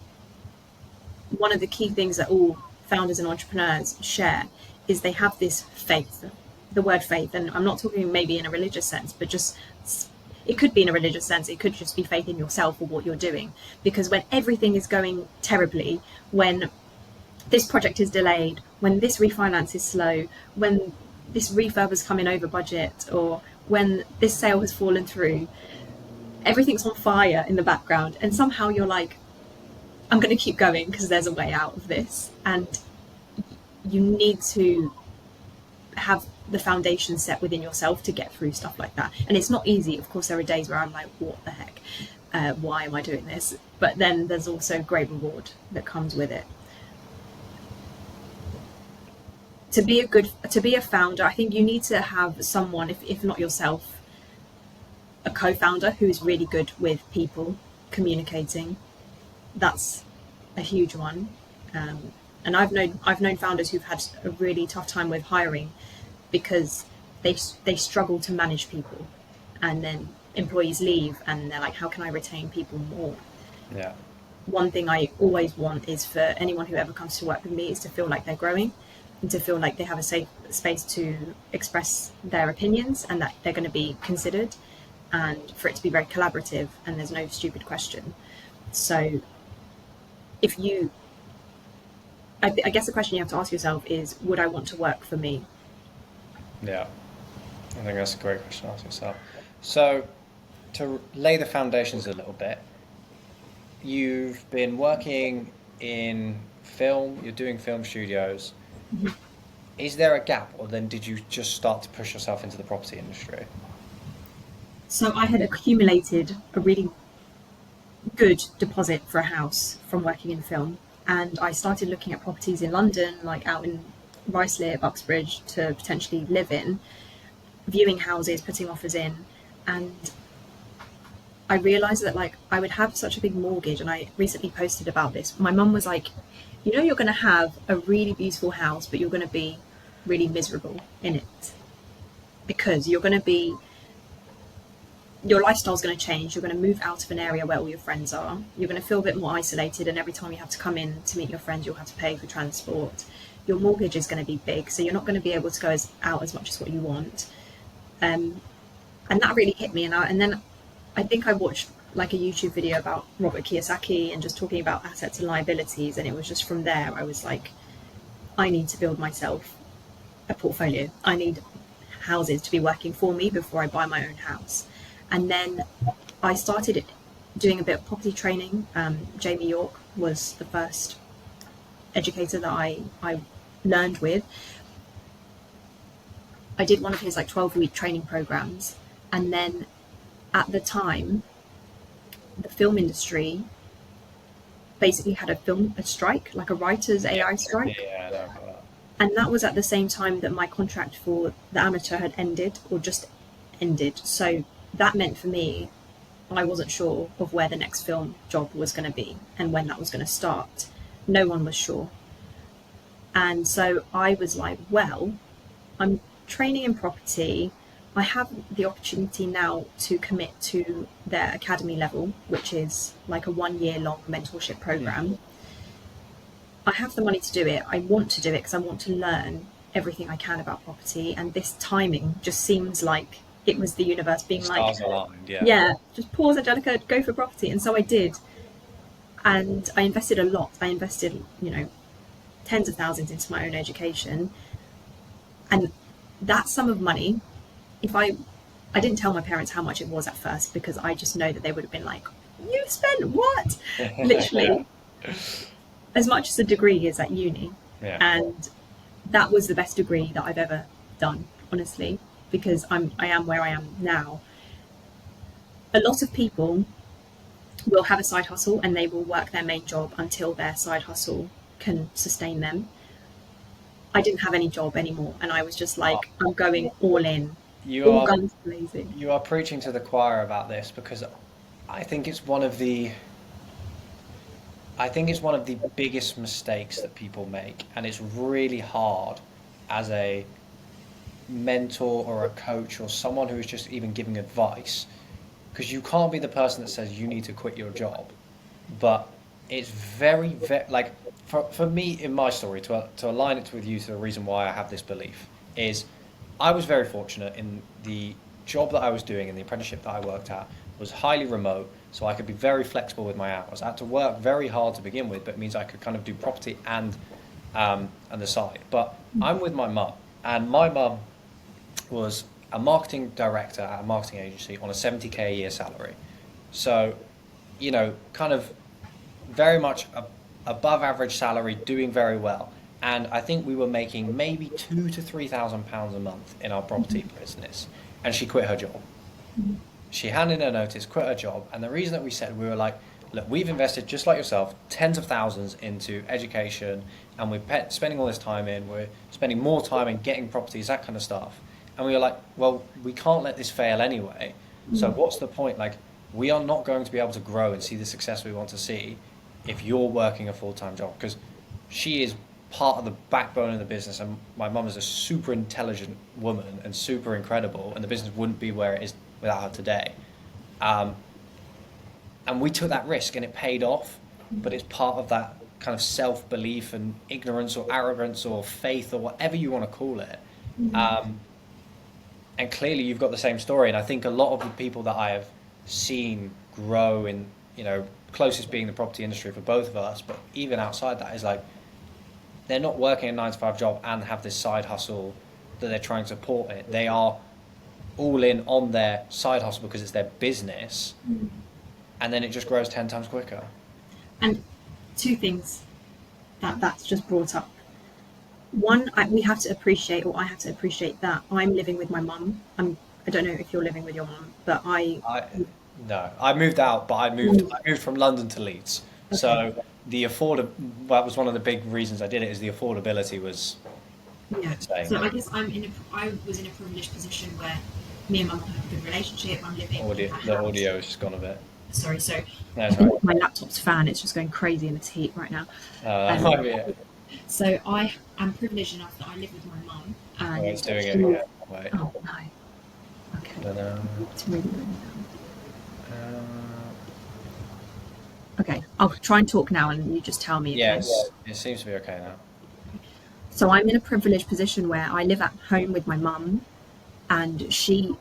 one of the key things that all founders and entrepreneurs share is they have this faith, the word faith. And I'm not talking maybe in a religious sense, but just, it could be in a religious sense, it could just be faith in yourself or what you're doing. Because when everything is going terribly, when this project is delayed, when this refinance is slow, when this refurb is coming over budget, or when this sale has fallen through, everything's on fire in the background, and somehow you're like, I'm going to keep going because there's a way out of this. And you need to have the foundation set within yourself to get through stuff like that. And it's not easy. Of course, there are days where I'm like, what the heck? Why am I doing this? But then there's also great reward that comes with it. To be a founder, I think you need to have someone, if not yourself, a co-founder who is really good with people communicating. That's a huge one. And I've known founders who've had a really tough time with hiring because they struggle to manage people, and then employees leave and they're like, how can I retain people more? Yeah. One thing I always want is for anyone who ever comes to work with me is to feel like they're growing, and to feel like they have a safe space to express their opinions and that they're going to be considered, and for it to be very collaborative and there's no stupid question. So if you, I guess the question you have to ask yourself is, would I want to work for me? Yeah, I think that's a great question to ask yourself. So to lay the foundations a little bit, you've been working in film, you're doing film studios. Is there a gap, or then did you just start to push yourself into the property industry? So I had accumulated a really good deposit for a house from working in film, and I started looking at properties in London, like out in Ruislip, Uxbridge, to potentially live in, viewing houses, putting offers in, and I realised that like I would have such a big mortgage, and I recently posted about this. My mum was like, you know, you're going to have a really beautiful house, but you're going to be really miserable in it, because you're going to be, your lifestyle's going to change. You're going to move out of an area where all your friends are. You're going to feel a bit more isolated, and every time you have to come in to meet your friends, you'll have to pay for transport. Your mortgage is going to be big, so you're not going to be able to go out as much as what you want. And that really hit me. And then I think I watched like a YouTube video about Robert Kiyosaki and just talking about assets and liabilities, and it was just from there I was like, I need to build myself a portfolio. I need houses to be working for me before I buy my own house. And then I started doing a bit of property training. Jamie York was the first educator that I learned with. I did one of his like 12-week training programs, and then at the time the film industry basically had a strike, like a writer's AI strike. Yeah, I know about that. And that was at the same time that my contract for the amateur had ended, or just ended. So that meant for me, I wasn't sure of where the next film job was going to be and when that was going to start. No one was sure. And so I was like, well, I'm training in property. I have the opportunity now to commit to their academy level, which is like a 1-year long mentorship program. I have the money to do it. I want to do it because I want to learn everything I can about property. And this timing just seems like it was the universe being like, Stars aligned, yeah. yeah, just pause, Angelica, go for property. And so I did. And I invested a lot. I invested, tens of thousands into my own education. And that sum of money, if I didn't tell my parents how much it was at first, because I just know that they would have been like, you spent what? Literally as much as a degree is at uni. Yeah. And that was the best degree that I've ever done, honestly, because I am where I am now. A lot of people will have a side hustle and they will work their main job until their side hustle can sustain them. I didn't have any job anymore, and I was just like, I'm going all in. All guns blazing. You are preaching to the choir about this, because I think it's one of the biggest mistakes that people make, and it's really hard as a mentor or a coach or someone who is just even giving advice, because you can't be the person that says you need to quit your job. But it's very like for me in my story, to align it with you, to the reason why I have this belief is I was very fortunate in the job that I was doing, and the apprenticeship that I worked at was highly remote, so I could be very flexible with my hours. I had to work very hard to begin with, but it means I could kind of do property and the side. But I'm with my mum, and my mum was a marketing director at a marketing agency on a 70k a year salary. So, kind of very much above average salary, doing very well. And I think we were making maybe £2,000 to £3,000 a month in our property business, and she quit her job. She handed in her notice, quit her job, and the reason that we said, we were like, look, we've invested just like yourself tens of thousands into education, and spending all this time in, we're spending more time in getting properties, that kind of stuff. And we were like, well, we can't let this fail anyway. So what's the point? Like, we are not going to be able to grow and see the success we want to see if you're working a full-time job, because she is part of the backbone of the business, and my mum is a super intelligent woman and super incredible, and the business wouldn't be where it is without her today. Um, and we took that risk, and it paid off. But it's part of that kind of self-belief and ignorance or arrogance or faith or whatever you want to call it. Um, and clearly, you've got the same story. And I think a lot of the people that I have seen grow in, closest being the property industry for both of us, but even outside that, is like they're not working a 9 to 5 job and have this side hustle that they're trying to support it. They are all in on their side hustle because it's their business, and then it just grows 10 times quicker. And two things that's just brought up. One, we have to appreciate, or I have to appreciate, that I'm living with my mum. I don't know if you're living with your mum, but No, I moved out, but I moved from London to Leeds. Okay. So that was one of the big reasons I did it, is the affordability was Yeah. insane. So I guess I was in a privileged position where me and my mum have a good relationship. I'm living in The her house. audio has just gone a bit. Sorry, so No, it's all right. my laptop's fan, it's just going crazy in its heat right now. That might be it. So I am privileged enough that I live with my mum. And It's doing it again. Wait. Oh no. Okay. I don't know. It's really loud. Uh, Okay, I'll try and talk now, and you just tell me. yes, it seems to be okay now. So I'm in a privileged position where I live at home with my mum, and she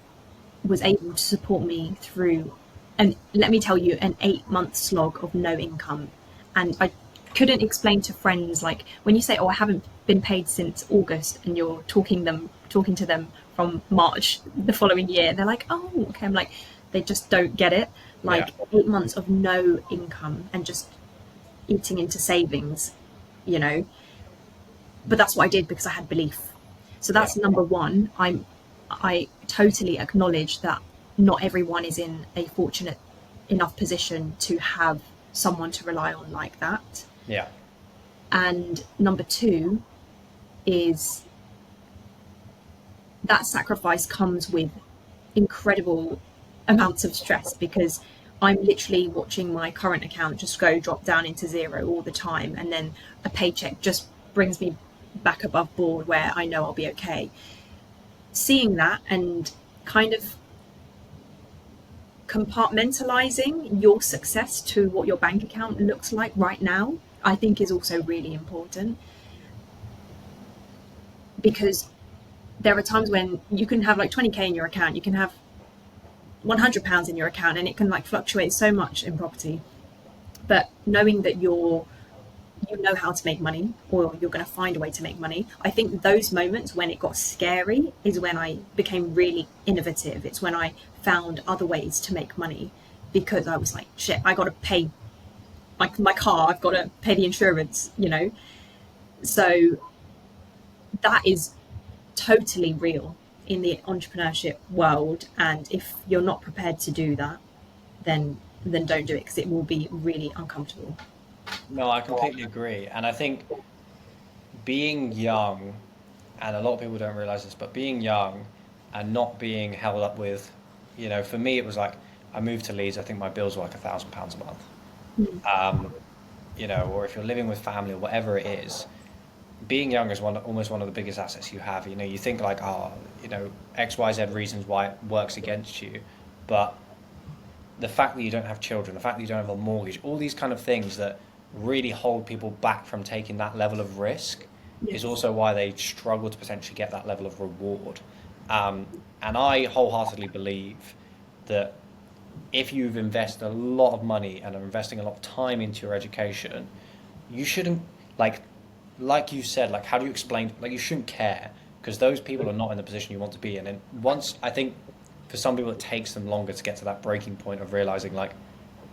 was able to support me through, and let me tell you, an 8-month slog of no income. And I couldn't explain to friends, like, when you say, oh, I haven't been paid since August, and you're talking to them from March the following year, they're like, oh, okay. I'm like, they just don't get it. Like, 8 months of no income and just eating into savings, but that's what I did because I had belief. So that's number one. I totally acknowledge that not everyone is in a fortunate enough position to have someone to rely on like that. Yeah. And number two is that sacrifice comes with incredible amounts of stress, because I'm literally watching my current account just drop down into zero all the time, and then a paycheck just brings me back above board where I know I'll be okay. Seeing that and kind of compartmentalizing your success to what your bank account looks like right now, I think is also really important, because there are times when you can have like 20k in your account, you can have £100 in your account, and it can like fluctuate so much in property. But knowing that you know how to make money, or you're going to find a way to make money, I think those moments when it got scary is when I became really innovative. It's when I found other ways to make money, because I was like, shit, I got to pay my car, I've got to pay the insurance, So that is totally real in the entrepreneurship world, and if you're not prepared to do that, then don't do it, because it will be really uncomfortable. No, I completely agree. And I think being young, and a lot of people don't realize this, but being young and not being held up with, for me, it was like, I moved to Leeds, I think my bills were like £1,000 a month. Or if you're living with family or whatever it is, being young is almost one of the biggest assets you have. You think like, X, Y, Z reasons why it works against you, but the fact that you don't have children, the fact that you don't have a mortgage, all these kind of things that really hold people back from taking that level of risk is also why they struggle to potentially get that level of reward. And I wholeheartely believe that if you've invested a lot of money and are investing a lot of time into your education, you shouldn't, like you said, how do you explain, you shouldn't care, because those people are not in the position you want to be in. And once, I think, for some people, it takes them longer to get to that breaking point of realizing,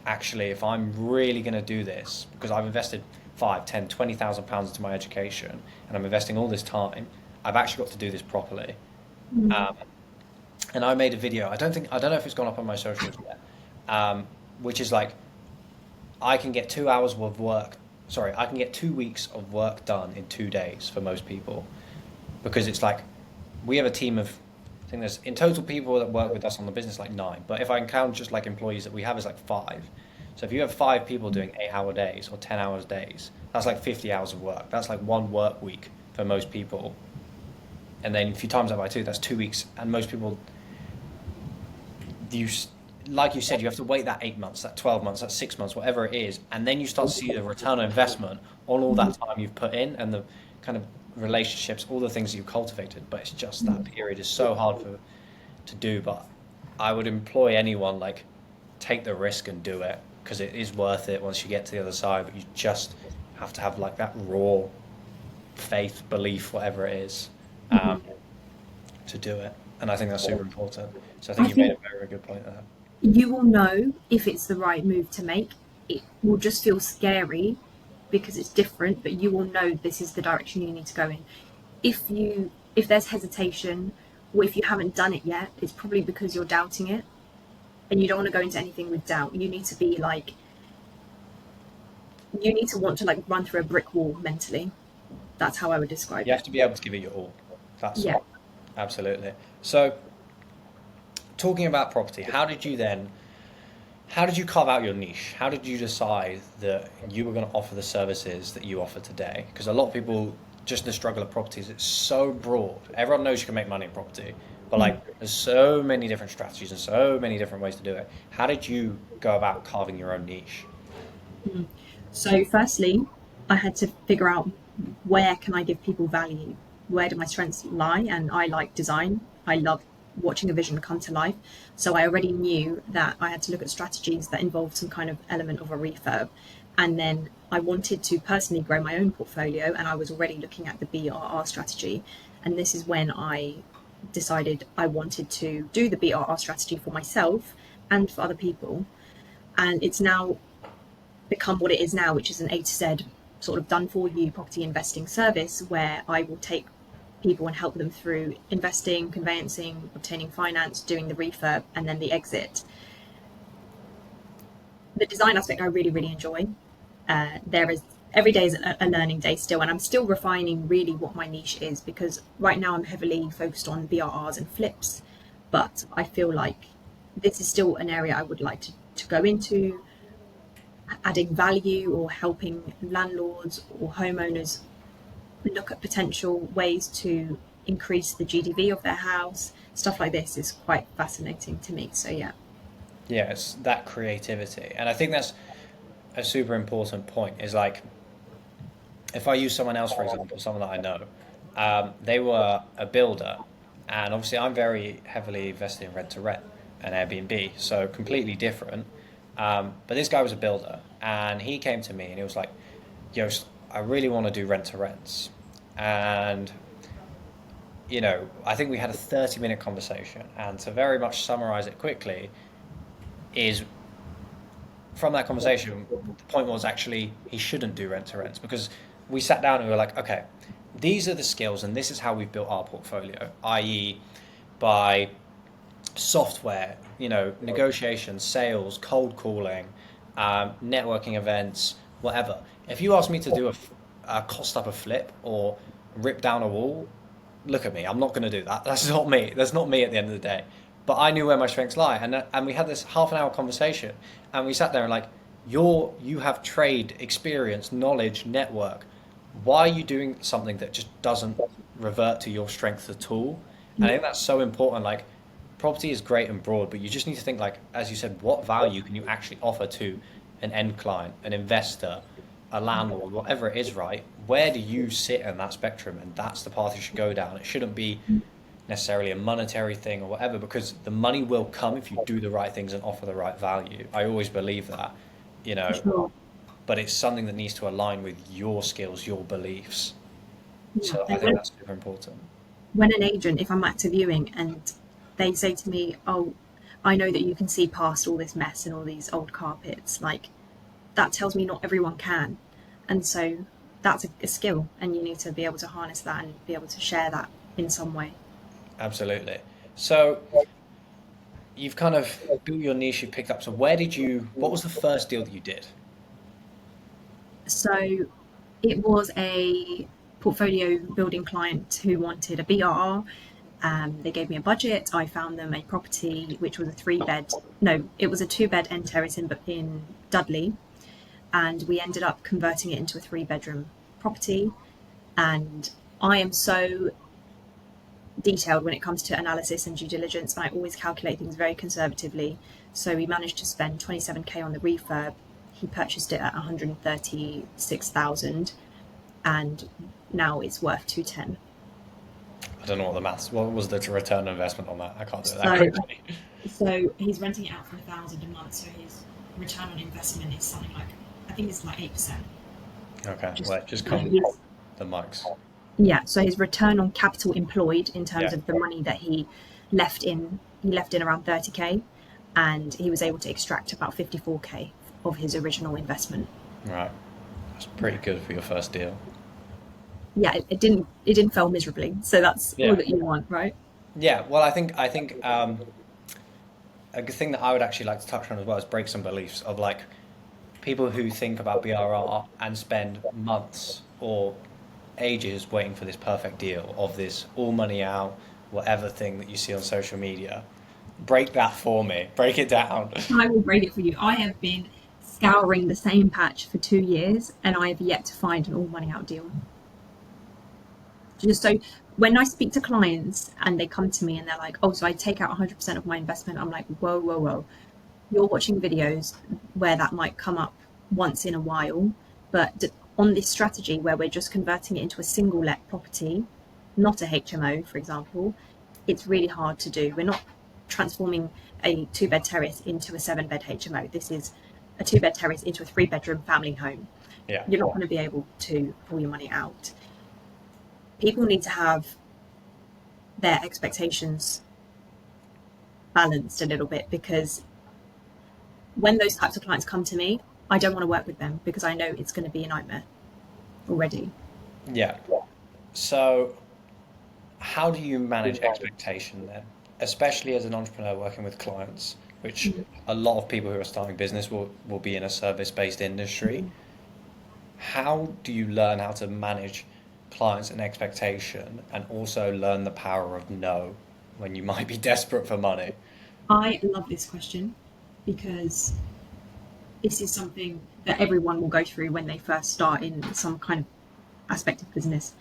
actually, if I'm really going to do this, because I've invested five, 10, 20,000 pounds into my education, and I'm investing all this time, I've actually got to do this properly. Mm. Um, and I made a video. I don't know if it's gone up on my socials yet. Which is like, I can get 2 hours of work. Sorry, I can get 2 weeks of work done in 2 days for most people, because it's like we have a team of, I think there's in total people that work with us on the business like nine. But if I count just like employees that we have is like five. So if you have five people doing 8 hour days or 10 hours days, that's like 50 hours of work. That's like one work week for most people. And then if you times that by two, that's 2 weeks. And most people, you like you said, you have to wait that 8 months, that 12 months, that 6 months, whatever it is, and then you start to see the return on investment on all that time you've put in and the kind of relationships, all the things you've cultivated. But it's just that period is so hard to do. But I would employ anyone, like, take the risk and do it, because it is worth it once you get to the other side. But you just have to have like that raw faith, belief, whatever it is, um, to do it. And I think that's super important. So I I think you made think a very, very good point there. you will know if it's the right move to make. It will just feel scary because it's different, but you will know this is the direction you need to go in. If there's hesitation, or if you haven't done it yet, it's probably because you're doubting it, and you don't want to go into anything with doubt. You need to be like, you need to want to like run through a brick wall mentally. That's how I would describe You it. have to be able to give it your all. That's Yeah. absolutely. So, talking about property, how did you carve out your niche? How did you decide that you were going to offer the services that you offer today? Because a lot of people, just the struggle of properties, it's so broad. Everyone knows you can make money in property, but Mm. like there's so many different strategies and so many different ways to do it. How did you go about carving your own niche? So, firstly, I had to figure out where can I give people value? Where do my strengths lie? And I like design. I love watching a vision come to life. So I already knew that I had to look at strategies that involved some kind of element of a refurb. And then I wanted to personally grow my own portfolio, and I was already looking at the BRR strategy. And this is when I decided I wanted to do the BRR strategy for myself and for other people. And it's now become what it is now, which is an A to Z sort of done for you property investing service, where I will take people and help them through investing, conveyancing, obtaining finance, doing the refurb, and then the exit. The design aspect I really, really enjoy. There is every day is a learning day still, and I'm still refining really what my niche is, because right now I'm heavily focused on BRRs and flips, but I feel like this is still an area I would like to go into, adding value or helping landlords or homeowners look at potential ways to increase the GDV of their house. Stuff like this is quite fascinating to me. So yeah. Yeah, it's that creativity. And I think that's a super important point, is like, if I use someone else, for example, someone that I know, they were a builder, and obviously I'm very heavily invested in rent to rent and Airbnb, so completely different. But this guy was a builder, and he came to me and he was like, "Yost, I really want to do rent to rents," and I think we had a 30-minute conversation, and to very much summarize it quickly, is from that conversation, the point was actually he shouldn't do rent to rents, because we sat down and we were like, okay, these are the skills and this is how we've built our portfolio, i.e., by software, negotiations, sales, cold calling, networking events, whatever. If you ask me to do a cost up a flip or rip down a wall, look at me. I'm not going to do that. That's not me. That's not me at the end of the day. But I knew where my strengths lie, and we had this half an hour conversation, and we sat there and like, you have trade experience, knowledge, network. Why are you doing something that just doesn't revert to your strengths at all? And I think that's so important. Like, property is great and broad, but you just need to think, like, as you said, what value can you actually offer to an end client, an investor, a landlord, whatever it is, right? Where do you sit in that spectrum? And that's the path you should go down. It shouldn't be necessarily a monetary thing or whatever, because the money will come if you do the right things and offer the right value. I always believe that, you For know, sure. but it's something that needs to align with your skills, your beliefs. Yeah. So I And think that's super important. when an agent, if I'm active viewing and they say to me, "Oh, I know that you can see past all this mess and all these old carpets," like that tells me not everyone can. And so that's a skill, and you need to be able to harness that and be able to share that in some way. Absolutely. So you've kind of built your niche, you picked up. So what was the first deal that you did? So it was a portfolio building client who wanted a BRR. They gave me a budget. I found them a property which was a three bed, no, it was a two-bed end terrace in Dudley, and we ended up converting it into a three-bedroom property. And I am so detailed when it comes to analysis and due diligence, and I always calculate things very conservatively. So we managed to spend 27K on the refurb. He purchased it at 136,000, and now it's worth 210. I don't know what the maths. What was the return on investment on that? I can't do it that So quickly. so he's renting it out for 1,000 a month. So his return on investment is something like, I think it's like 8%. Okay, Just well, just so come his, the mics. yeah. So his return on capital employed in terms Yeah, of the money that he left in around 30K, and he was able to extract about 54K of his original investment. right. That's pretty good for your first deal. Yeah, it didn't fail miserably. So that's all Yeah. that you want, right? Yeah. Well, I think a good thing that I would actually like to touch on as well is break some beliefs of like people who think about BRR and spend months or ages waiting for this perfect deal of this all money out, whatever thing that you see on social media. Break that for me. Break it down. I will break it for you. I have been scouring the same patch for 2 years, and I have yet to find an all money out deal. Just so when I speak to clients and they come to me and they're like, oh, so I take out 100% of my investment, I'm like, whoa, whoa, whoa. You're watching videos where that might come up once in a while, but on this strategy where we're just converting it into a single let property, not a HMO, for example, it's really hard to do. We're not transforming a two-bed terrace into a seven-bed HMO. This is a two-bed terrace into a three-bedroom family home. Yeah. You're not going to be able to pull your money out. People need to have their expectations balanced a little bit, because when those types of clients come to me, I don't want to work with them because I know it's going to be a nightmare already. Yeah. So, how do you manage expectation then? Especially as an entrepreneur working with clients, which a lot of people who are starting business will be in a service-based industry. How do you learn how to manage clients and expectation and also learn the power of no when you might be desperate for money? I love this question because this is something that everyone will go through when they first start in some kind of aspect of business.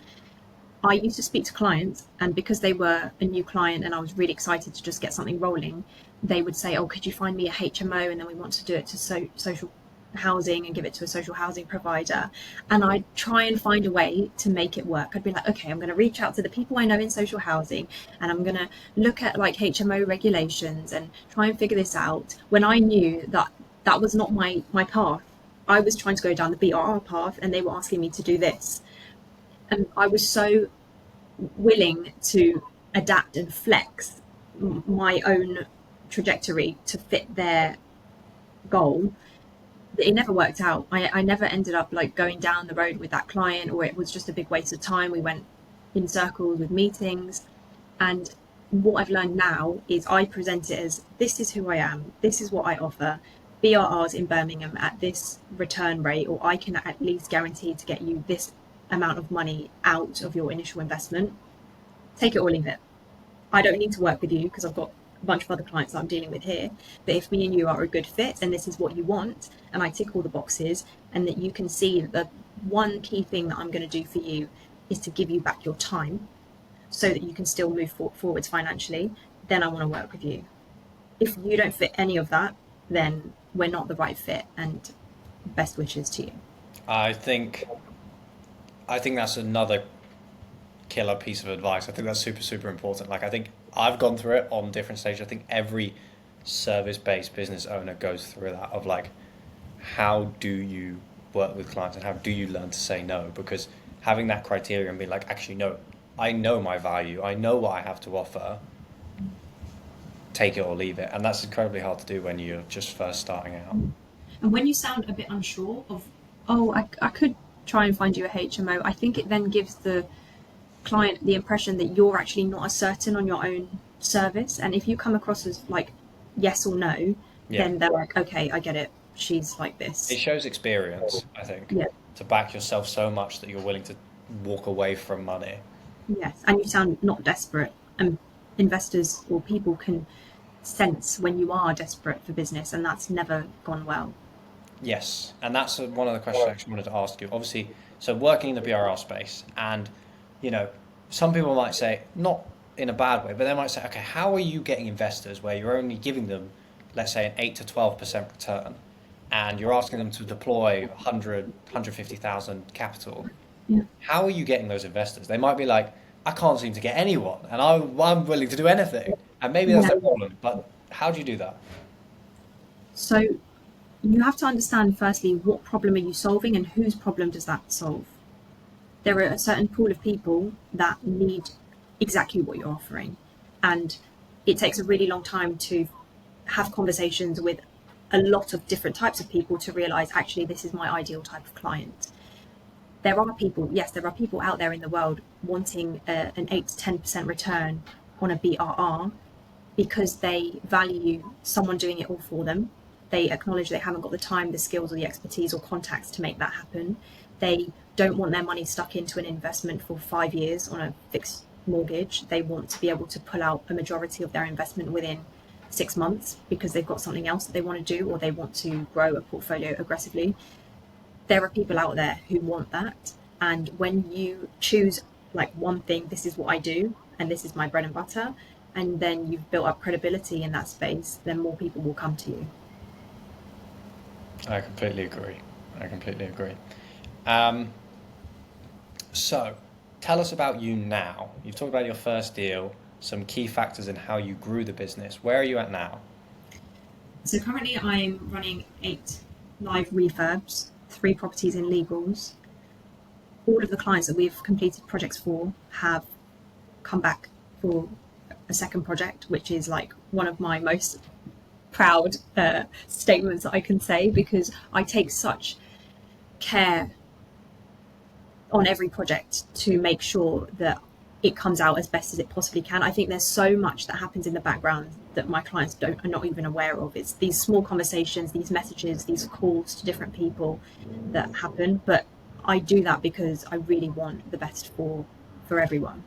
I used to speak to clients, and because they were a new client and I was really excited to just get something rolling, they would say, oh, could you find me a HMO, and then we want to do it to social housing and give it to a social housing provider. And I'd try and find a way to make it work. I'd be like, okay, I'm going to reach out to the people I know in social housing, and I'm going to look at like HMO regulations and try and figure this out, when I knew that that was not my path. I was trying to go down the BRR path, and they were asking me to do this. And I was so willing to adapt and flex my own trajectory to fit their goal, it never worked out. I never ended up like going down the road with that client, or it was just a big waste of time. We went in circles with meetings. And what I've learned now is I present it as, this is who I am, this is what I offer. BRRs in Birmingham at this return rate, or I can at least guarantee to get you this amount of money out of your initial investment. Take it or leave it. I don't need to work with you because I've got a bunch of other clients that I'm dealing with here. But if me and you are a good fit and this is what you want, and I tick all the boxes, and that you can see that the one key thing that I'm going to do for you is to give you back your time so that you can still move forwards financially, then I want to work with you. If you don't fit any of that, then we're not the right fit, and best wishes to you. I think I think that's another killer piece of advice. I think that's super, super important. Like I think I've gone through it on different stages. I think every service-based business owner goes through that of like, how do you work with clients and how do you learn to say no? Because having that criteria and being like, actually, no, I know my value, I know what I have to offer, take it or leave it. And that's incredibly hard to do when you're just first starting out. And when you sound a bit unsure of, oh, I could try and find you a HMO, I think it then gives the client the impression that you're actually not as certain on your own service. And if you come across as like yes or no, Yeah. then they're like, okay, I get it. She's like It this. shows experience, I think, Yeah. to back yourself so much that you're willing to walk away from money. Yes. And you sound not desperate. And investors or people can sense when you are desperate for business, and that's never gone well. Yes, and that's one of the questions I actually wanted to ask you. Obviously, so working in the BRR space, and you know, some people might say, not in a bad way, but they might say, okay, how are you getting investors where you're only giving them, let's say, an 8 to 12% return, and you're asking them to deploy 100, 150,000 capital? Yeah. How are you getting those investors? They might be like, I can't seem to get anyone, and I'm willing to do anything, and maybe that's Yeah. the problem. But how do you do that? So you have to understand firstly what problem are you solving and whose problem does that solve. There are a certain pool of people that need exactly what you're offering, and it takes a really long time to have conversations with a lot of different types of people to realize actually this is my ideal type of client. There are people, yes, there are people out there in the world wanting an 8 to 10% return on a BRR because they value someone doing it all for them. They acknowledge they haven't got the time, the skills, or the expertise or contacts to make that happen. They don't want their money stuck into an investment for 5 years on a fixed mortgage. They want to be able to pull out a majority of their investment within 6 months because they've got something else that they want to do, or they want to grow a portfolio aggressively. There are people out there who want that. And when you choose like one thing, this is what I do, and this is my bread and butter, and then you've built up credibility in that space, then more people will come to you. I completely agree. I completely agree. Um, so, tell us about you now. You've talked about your first deal, some key factors in how you grew the business. Where are you at now? So currently I'm running 8 live refurbs, 3 properties in legals. All of the clients that we've completed projects for have come back for a second project, which is like one of my most proud statements that I can say, because I take such care on every project to make sure that it comes out as best as it possibly can. I think there's so much that happens in the background that my clients are not even aware of. It's these small conversations, these messages, these calls to different people that happen. But I do that because I really want the best for everyone.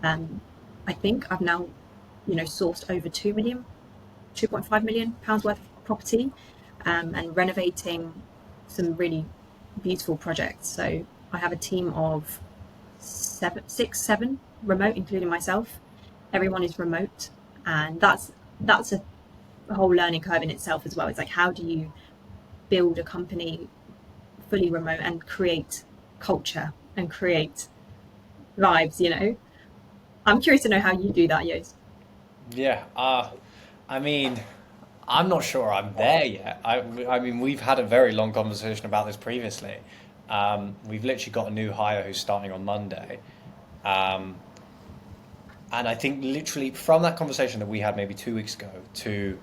I think I've now, sourced over 2.5 million pounds worth of property, and renovating some really beautiful projects. So I have a team of 7 remote, including myself. Everyone is remote, and that's a whole learning curve in itself as well. It's like, how do you build a company fully remote and create culture and create vibes? I'm curious to know how you do that, Joost. Yeah, I mean, I'm not sure I'm there yet. I mean, we've had a very long conversation about this previously. We've literally got a new hire who's starting on Monday. Um, and I think literally from that conversation that we had maybe 2 weeks ago to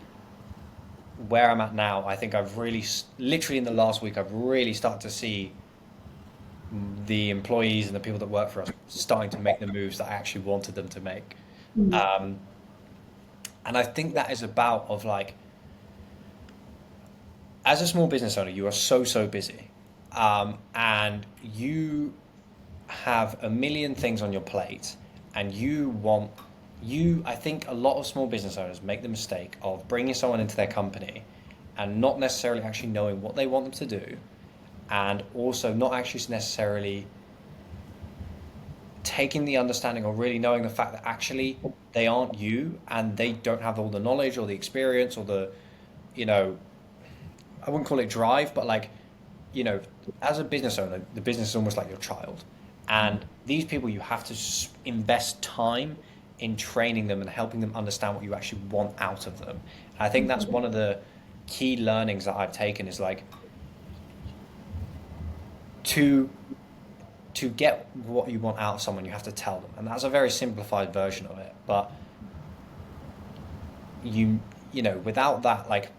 where I'm at now, I think I've really, literally in the last week, I've really started to see the employees and the people that work for us starting to make the moves that I actually wanted them to make. Mm. Um, and I think that is about of like, as a small business owner, you are so, so busy. And you have a million things on your plate and I think a lot of small business owners make the mistake of bringing someone into their company and not necessarily actually knowing what they want them to do, and also not actually necessarily taking the understanding or really knowing the fact that actually they aren't you and they don't have all the knowledge or the experience or the, you know, I wouldn't call it drive, but like, as a business owner, the business is almost like your child. And these people, you have to invest time in training them and helping them understand what you actually want out of them. And I think that's one of the key learnings that I've taken is like to get what you want out of someone, you have to tell them. And that's a very simplified version of it. But without that, like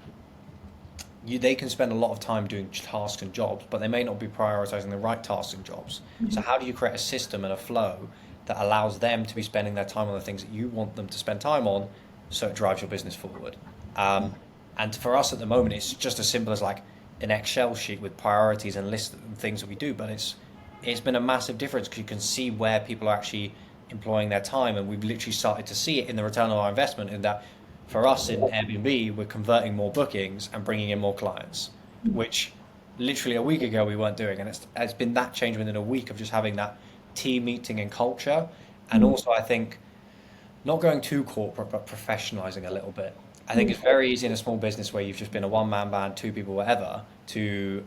they can spend a lot of time doing tasks and jobs, but they may not be prioritizing the right tasks and jobs. So how do you create a system and a flow that allows them to be spending their time on the things that you want them to spend time on, so it drives your business forward? And for us at the moment, it's just as simple as like an Excel sheet with priorities and lists of things that we do, but it's been a massive difference because you can see where people are actually employing their time, and we've literally started to see it in the return on our investment. In that, for us in Airbnb, we're converting more bookings and bringing in more clients, which literally a week ago we weren't doing, and it's been that change within a week of just having that team meeting and culture, and also I think not going too corporate but professionalizing a little bit. I think it's very easy in a small business where you've just been a one man band, two people, whatever, to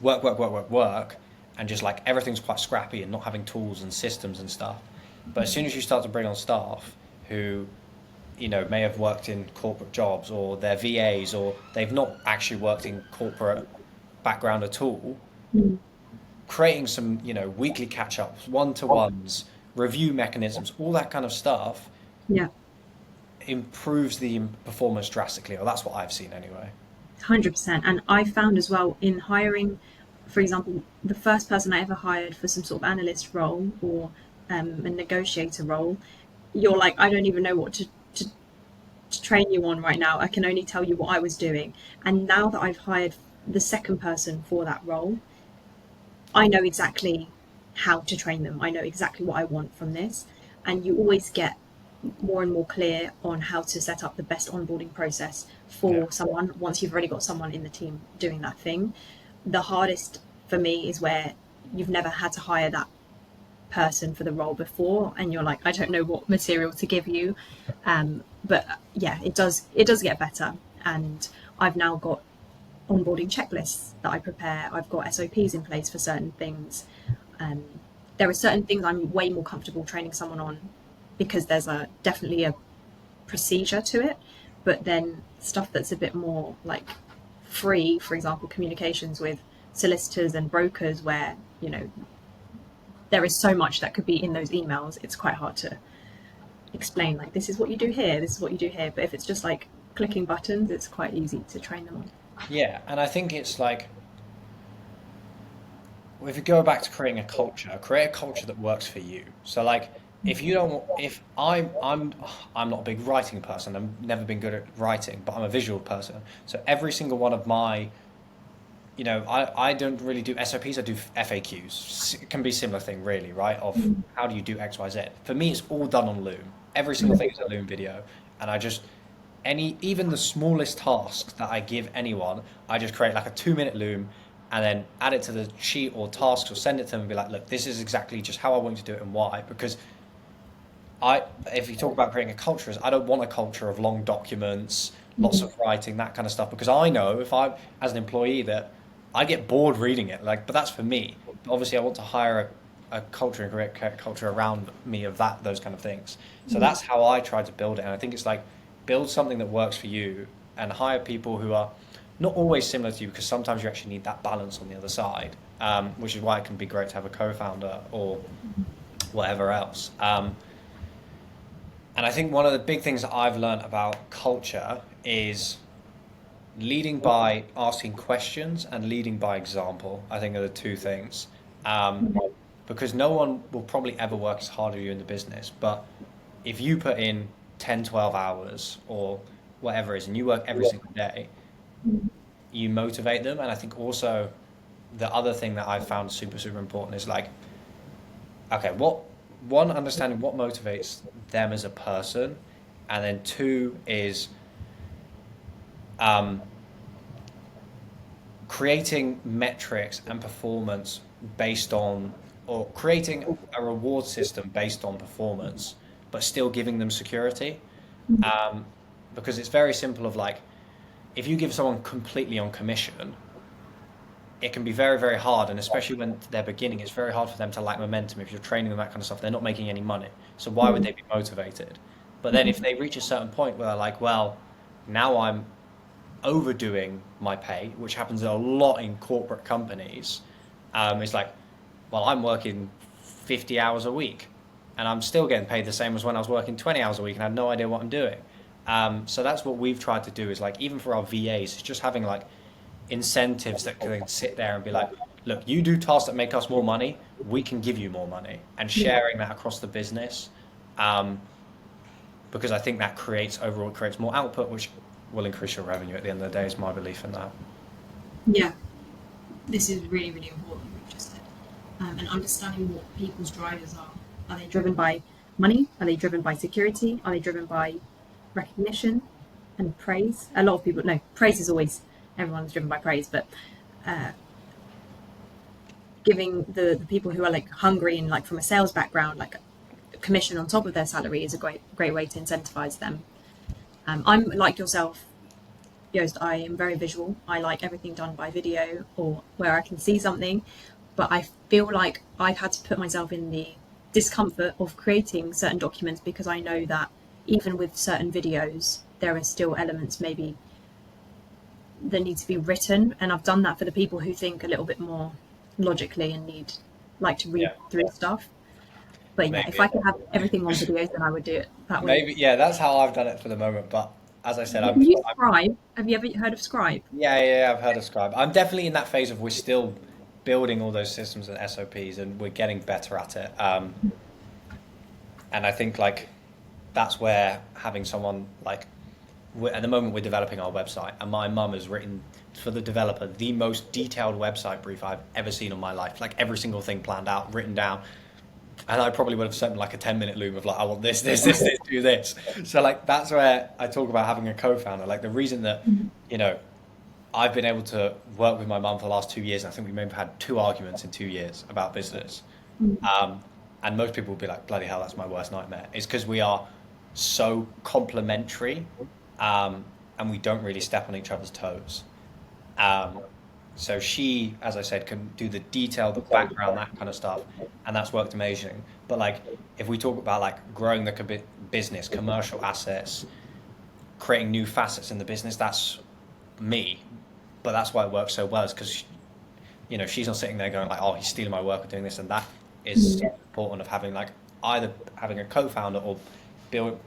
work, and just like everything's quite scrappy and not having tools and systems and stuff. But as soon as you start to bring on staff who, may have worked in corporate jobs, or they're VAs, or they've not actually worked in corporate background at all, creating some, weekly catch ups, one to ones, review mechanisms, all that kind of stuff Yeah. improves the performance drastically, or that's what I've seen anyway. 100%. And I found as well in hiring, for example, the first person I ever hired for some sort of analyst role or a negotiator role, you're like, I don't even know what to train you on right now. I can only tell you what I was doing. And now that I've hired the second person for that role, I know exactly how to train them. I know exactly what I want from this. And you always get more and more clear on how to set up the best onboarding process Yeah. for someone once you've already got someone in the team doing that thing. The hardest for me is where you've never had to hire that person for the role before and you're like, I don't know what material to give you. But yeah, it does get better. And I've now got onboarding checklists that I prepare. I've got SOPs in place for certain things. Um, there are certain things I'm way more comfortable training someone on because there's definitely a procedure to it. But then stuff that's a bit more like free, for example, communications with solicitors and brokers, where there is so much that could be in those emails. It's quite hard to explain, like, this is what you do here, this is what you do here. But if it's just like clicking buttons, it's quite easy to train them on. Yeah, and I think it's like, if you go back to create a culture that works for you. So like, if you don't, if I'm not a big writing person. I've never been good at writing, but I'm a visual person. So every single one of my, I don't really do SOPs. I do FAQs. It can be a similar thing, really, right? Of how do you do X, Y, Z. For me, it's all done on Loom. Every single thing is a Loom video, and I just even the smallest tasks that I give anyone, I just create like a 2 minute Loom, and then add it to the sheet or tasks, or send it to them and be like, look, this is exactly just how I want you to do it and why. Because if you talk about creating a culture, I don't want a culture of long documents, lots of writing, that kind of stuff. Because I know if I, as an employee, that I get bored reading it. Like, but that's for me. But obviously, I want to hire a culture and create a culture around me of those kind of things. So that's how I try to build it. And I think it's like, build something that works for you and hire people who are not always similar to you, because sometimes you actually need that balance on the other side, which is why it can be great to have a co-founder or whatever else. And I think one of the big things that I've learned about culture is leading by asking questions and leading by example. I think are the two things. Because no one will probably ever work as hard as you in the business, but if you put in 10, 12 hours or whatever it is, and you work every single day, you motivate them. And I think also the other thing that I've found super, super important is like, okay, understanding what motivates them as a person, and then two is creating metrics and performance based on, or creating a reward system based on performance, but still giving them security. Because it's very simple of like, if you give someone completely on commission, it can be very, very hard. And especially when they're beginning, it's very hard for them to lack momentum. If you're training them, that kind of stuff, they're not making any money. So why would they be motivated? But then if they reach a certain point where they're like, well, now I'm overdoing my pay, which happens a lot in corporate companies, it's like, well, I'm working 50 hours a week and I'm still getting paid the same as when I was working 20 hours a week and I had no idea what I'm doing. So that's what we've tried to do is like, even for our VAs, it's just having like incentives that can sit there and be like, look, you do tasks that make us more money, we can give you more money, and Yeah. sharing that across the business. Um, because I think that creates more output, which will increase your revenue at the end of the day, is my belief in that. Yeah. This is really, really important, what you just said. And understanding what people's drivers are. Are they driven by money? Are they driven by security? Are they driven by recognition and praise? A lot of people, no, praise is always, everyone's driven by praise, but giving the people who are like hungry and like from a sales background, like commission on top of their salary is a great way to incentivize them. I'm like yourself, Joost, I am very visual. I like everything done by video or where I can see something, but I feel like I've had to put myself in the discomfort of creating certain documents because I know that even with certain videos, there are still elements maybe that need to be written, and I've done that for the people who think a little bit more logically and need like to read Yeah, through stuff. But yeah, if maybe. I could have everything on videos, then I would do it that way. Maybe, yeah, that's how I've done it for the moment. But as I said, You can use Scribe. Have you ever heard of Scribe? yeah, I've heard of Scribe. I'm definitely in that phase of we're still building all those systems and SOPs, and we're getting better at it. And I think like that's where having someone like at the moment we're developing our website, and my mum has written for the developer the most detailed website brief I've ever seen in my life. Like every single thing planned out, written down. And I probably would have sent like a 10-minute loom of like, I want this, do this. So like that's where I talk about having a co-founder. Like the reason that, you know, I've been able to work with my mum for the last 2 years, and I think we maybe had 2 arguments in 2 years about business. Um, and most people would be like, bloody hell, that's my worst nightmare. It's because we are so complementary, and we don't really step on each other's toes. Um, so she, as I said, can do the detail, the background, that kind of stuff, and that's worked amazing. But like, if we talk about like growing the business, commercial assets, creating new facets in the business, that's me. But that's why it works so well, is because she's not sitting there going like, oh, he's stealing my work or doing this and that. Is so important of having like either having a co-founder or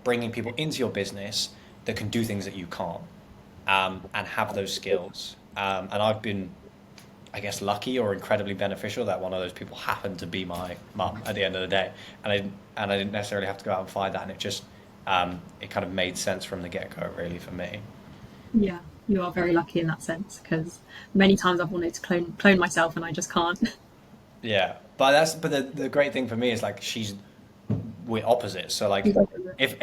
bringing people into your business that can do things that you can't, and have those skills. And I've been, I guess, lucky or incredibly beneficial that one of those people happened to be my mum at the end of the day, and I didn't necessarily have to go out and find that, and it just it kind of made sense from the get-go, really, for me. Yeah, you are very lucky in that sense because many times I've wanted to clone myself and I just can't. Yeah, but the great thing for me is like we're opposites. So like if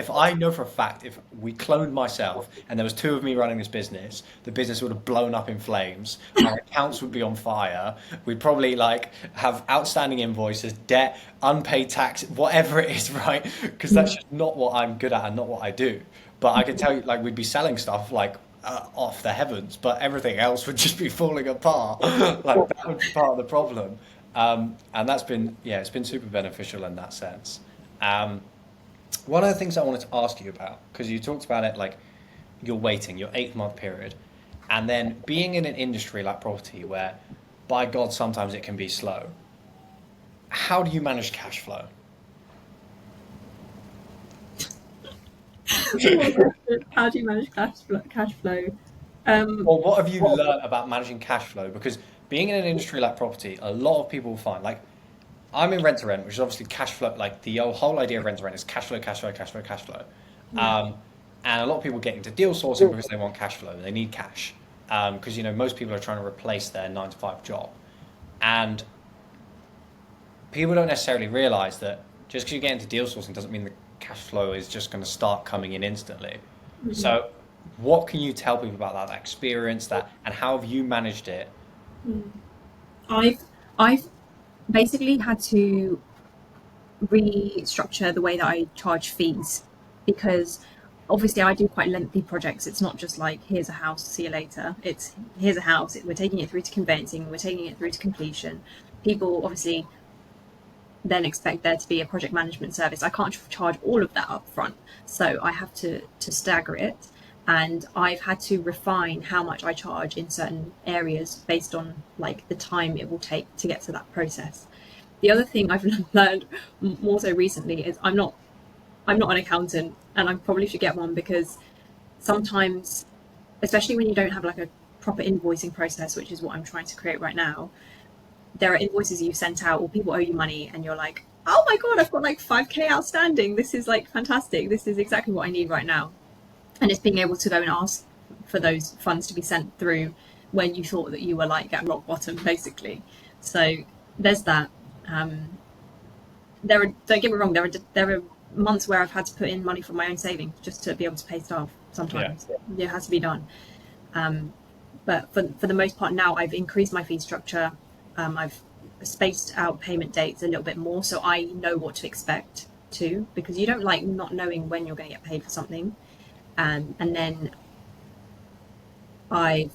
I know for a fact if we cloned myself and there was two of me running this business, the business would have blown up in flames. Our accounts would be on fire. We'd probably like have outstanding invoices, debt, unpaid tax, whatever it is, right? Because that's just not what I'm good at and not what I do. But I can tell you, like, we'd be selling stuff like off the heavens, but everything else would just be falling apart. Like that would be part of the problem. And that's been, yeah, it's been super beneficial in that sense. Um, One of the things I wanted to ask you about, because you talked about it, like you're waiting, your 8 month period, and then being in an industry like property where, by God, sometimes it can be slow. How do you manage cash flow? How do you manage cash flow? Um, Or what have you learned about managing cash flow? Because being in an industry like property, a lot of people find, like, I'm in rent to rent, which is obviously cash flow. Like the whole idea of rent to rent is cash flow, cash flow, cash flow, cash flow. yeah. Um, and a lot of people get into deal sourcing because they want cash flow. They need cash because most people are trying to replace their 9 to 5 job, and people don't necessarily realize that just because you get into deal sourcing doesn't mean the cash flow is just going to start coming in instantly. So, what can you tell people about that experience, and how have you managed it? I've I've basically had to restructure the way that I charge fees because obviously I do quite lengthy projects. It's not just like here's a house, see you later. It's here's a house, we're taking it through to conveyancing, we're taking it through to completion. People obviously then expect there to be a project management service. I can't charge all of that up front, so I have to stagger it. And I've had to refine how much I charge in certain areas based on like the time it will take to get to that process. The other thing I've learned more so recently is I'm not I'm not an accountant, and I probably should get one, because sometimes, especially when you don't have like a proper invoicing process, which is what I'm trying to create right now, there are invoices you've sent out or people owe you money and you're like, oh my God, I've got like 5K outstanding. This is like fantastic. This is exactly what I need right now. And it's being able to go and ask for those funds to be sent through when you thought that you were like at rock bottom, basically. So there's that. Um, don't get me wrong, there are months where I've had to put in money from my own savings just to be able to pay staff. Yeah. Sometimes it has to be done. But for the most part now, I've increased my fee structure. I've spaced out payment dates a little bit more, so I know what to expect too, because you don't like not knowing when you're going to get paid for something. And then I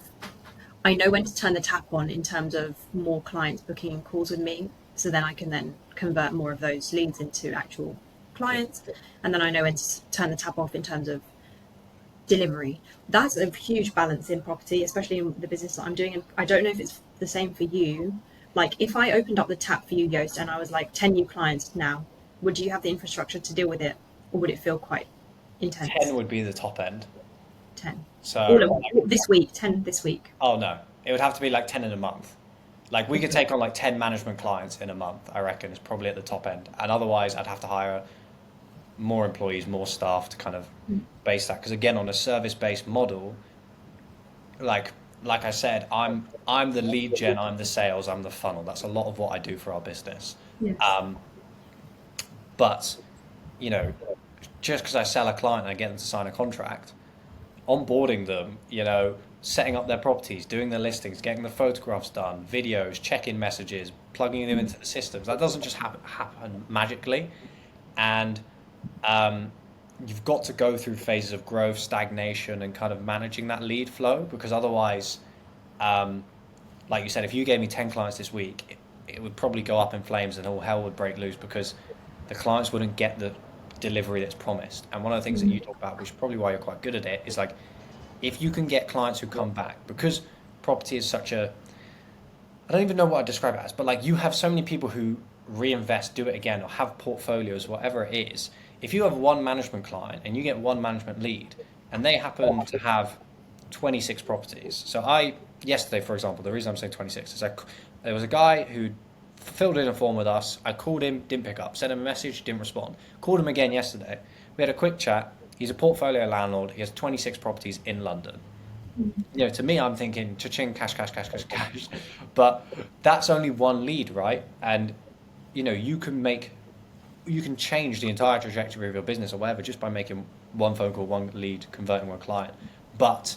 I know when to turn the tap on in terms of more clients booking calls with me, so then I can then convert more of those leads into actual clients, and then I know when to turn the tap off in terms of delivery. That's a huge balance in property, especially in the business that I'm doing. And I don't know if it's the same for you. Like if I opened up the tap for you, Joost, and I was like 10 new clients now, would you have the infrastructure to deal with it, or would it feel quite 10 intense? would be the top end. 10. All So, of this week, 10 this week. oh no, it would have to be like 10 in a month. Like we could Okay. take on like 10 management clients in a month, I reckon, is probably at the top end. And otherwise, I'd have to hire more employees, more staff to kind of base that. Because again, on a service-based model, like like I said, I'm the lead gen, I'm the sales, I'm the funnel. That's a lot of what I do for our business. Yes. Um, but you know, just because I sell a client and I get them to sign a contract, onboarding them, setting up their properties, doing their listings, getting the photographs done, videos, check-in messages, plugging them into the systems. That doesn't just happen magically. And um, you've got to go through phases of growth, stagnation, and kind of managing that lead flow because otherwise, um, like you said, if you gave me 10 clients this week, it would probably go up in flames and all hell would break loose because the clients wouldn't get the delivery that's promised. And one of the things that you talk about, which is probably why you're quite good at it, is like if you can get clients who come back, because property is such a, I don't even know what I describe it as, but like you have so many people who reinvest, do it again, or have portfolios, whatever it is. If you have one management client and you get one management lead, and they happen to have 26 properties. So yesterday, for example, the reason I'm saying 26 is there was a guy who filled in a form with us. I called him, didn't pick up. Sent him a message, didn't respond. Called him again yesterday. We had a quick chat. He's a portfolio landlord. He has 26 properties in London. To me, I'm thinking, cha-ching, cash, cash, cash, cash, cash. But that's only one lead, right? And, you can change the entire trajectory of your business or whatever just by making one phone call, one lead, converting one client. But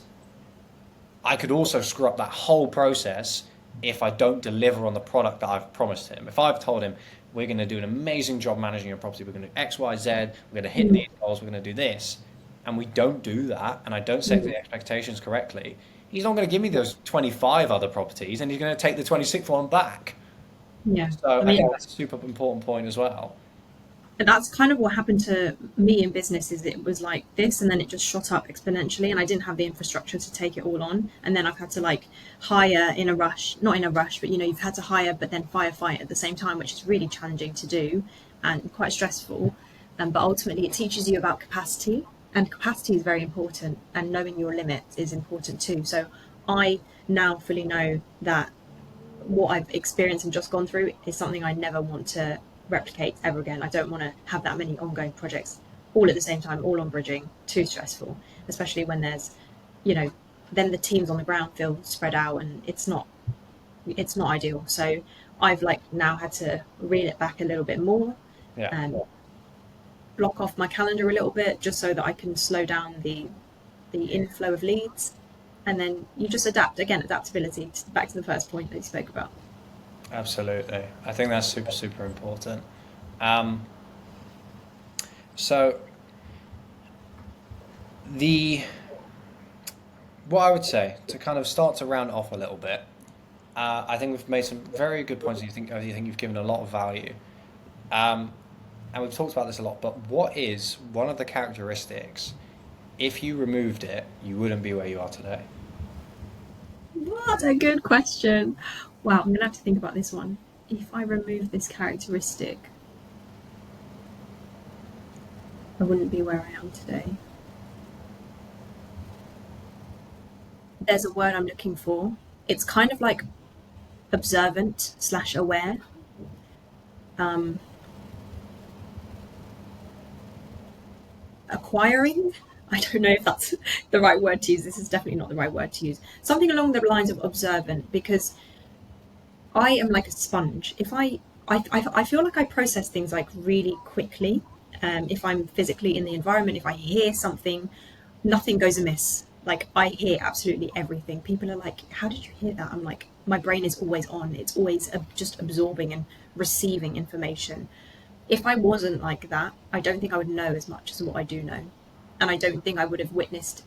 I could also screw up that whole process if I don't deliver on the product that I've promised him. If I've told him we're going to do an amazing job managing your property, we're going to do X, Y, Z, we're going to hit these goals, we're going to do this, and we don't do that, and I don't set the expectations correctly, he's not going to give me those 25 other properties, and he's going to take the 26th one back. Yeah. So I I mean, think that's a super important point as well. and that's kind of what happened to me in business. Is it was like this, and then it just shot up exponentially, and I didn't have the infrastructure to take it all on. And then I've had to like hire in a rush, not in a rush, but you've had to hire but then firefight at the same time, which is really challenging to do and quite stressful. But ultimately it teaches you about capacity, and capacity is very important, and knowing your limits is important too. So I now fully know that what I've experienced and just gone through is something I never want to replicate ever again. I don't want to have that many ongoing projects all at the same time, all on bridging. Too stressful, especially when there's, you know, then the teams on the ground feel spread out, and it's not ideal. So I've like now had to reel it back a little bit more Yeah. and block off my calendar a little bit just so that I can slow down the inflow of leads. And then you just adapt again, adaptability, back to the first point that you spoke about. Absolutely. I think that's super, super important. Um, so the what I would say to kind of start to round off a little bit, I think we've made some very good points. You think you've given a lot of value, um, and we've talked about this a lot. But what is one of the characteristics? If you removed it, you wouldn't be where you are today. What a good question. Wow, I'm gonna have to think about this one. If I remove this characteristic, I wouldn't be where I am today. There's a word I'm looking for. It's kind of like observant slash aware. Um, Acquiring. I don't know if that's the right word to use. This is definitely not the right word to use. Something along the lines of observant, because I am like a sponge. If I feel like I process things like really quickly. If I'm physically in the environment, if I hear something, nothing goes amiss. Like I hear absolutely everything. People are like, "How did you hear that?" I'm like, my brain is always on. It's always just absorbing and receiving information. If I wasn't like that, I don't think I would know as much as what I do know, and I don't think I would have witnessed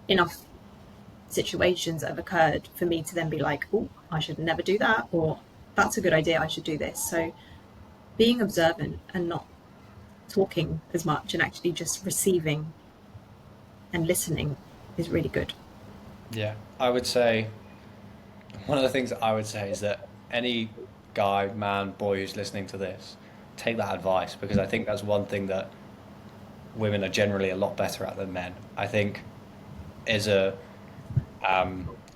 enough situations that have occurred for me to then be like, oh, I should never do that, or that's a good idea, I should do this. So being observant and not talking as much and actually just receiving and listening is really good. Yeah, I would say one of the things that I would say is that any guy, man, boy who's listening to this, take that advice because I think that's one thing that women are generally a lot better at than men. I think as a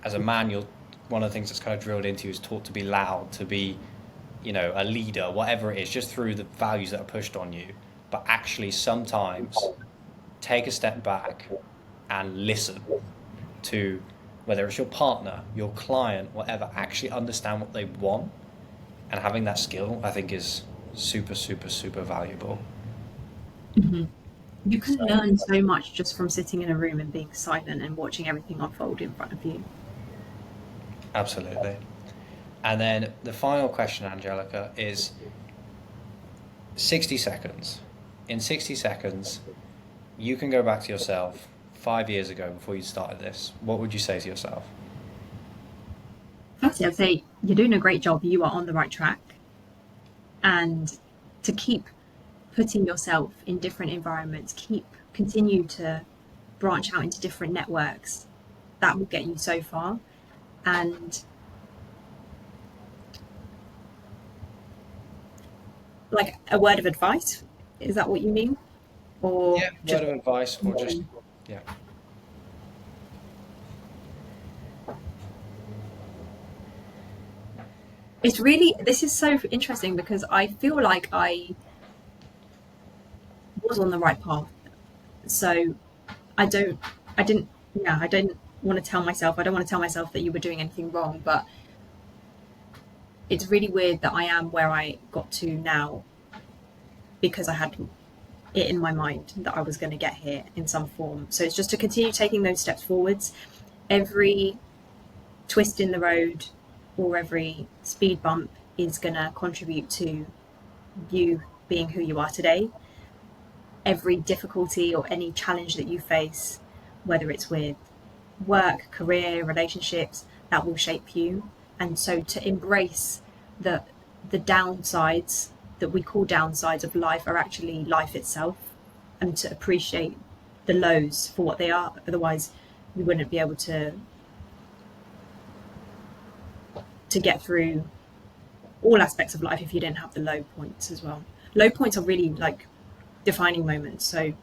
as a man, you're one of the things that's kind of drilled into you is taught to be loud, to be, a leader, whatever it is, just through the values that are pushed on you. But actually, sometimes take a step back and listen to whether it's your partner, your client, whatever, actually understand what they want. And having that skill, I think, is super, super, super valuable. You can So, learn so much just from sitting in a room and being silent and watching everything unfold in front of you. absolutely. And then the final question, Angelica, is 60 seconds. In 60 seconds, you can go back to yourself 5 years ago before you started this. What would you say to yourself? Firstly, I'd say you're doing a great job. You are on the right track. And to keep putting yourself in different environments, continue to branch out into different networks. That will get you so far. And like a word of advice, is that what you mean? Or Yeah, word just of advice, or just, yeah. it's really, this is so interesting because I feel like I was on the right path. So I don't, I didn't, yeah, I don't want to tell myself, I don't want to tell myself that you were doing anything wrong, but it's really weird that I am where I got to now because I had it in my mind that I was going to get here in some form. So it's just to continue taking those steps forwards. Every twist in the road or every speed bump is going to contribute to you being who you are today. Every difficulty or any challenge that you face, whether it's with work, career, relationships, that will shape you. And so to embrace the the downsides that we call downsides of life are actually life itself, and to appreciate the lows for what they are. Otherwise, we wouldn't be able to get through all aspects of life if you didn't have the low points as well. Low points are really like defining moments. So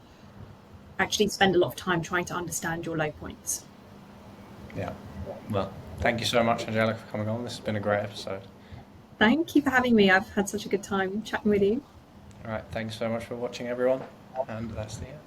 actually spend a lot of time trying to understand your low points. Yeah. Well, thank you so much, Angelica, for coming on. This has been a great episode. Thank you for having me. I've had such a good time chatting with you. All right. Thanks so much for watching, everyone. And that's the end.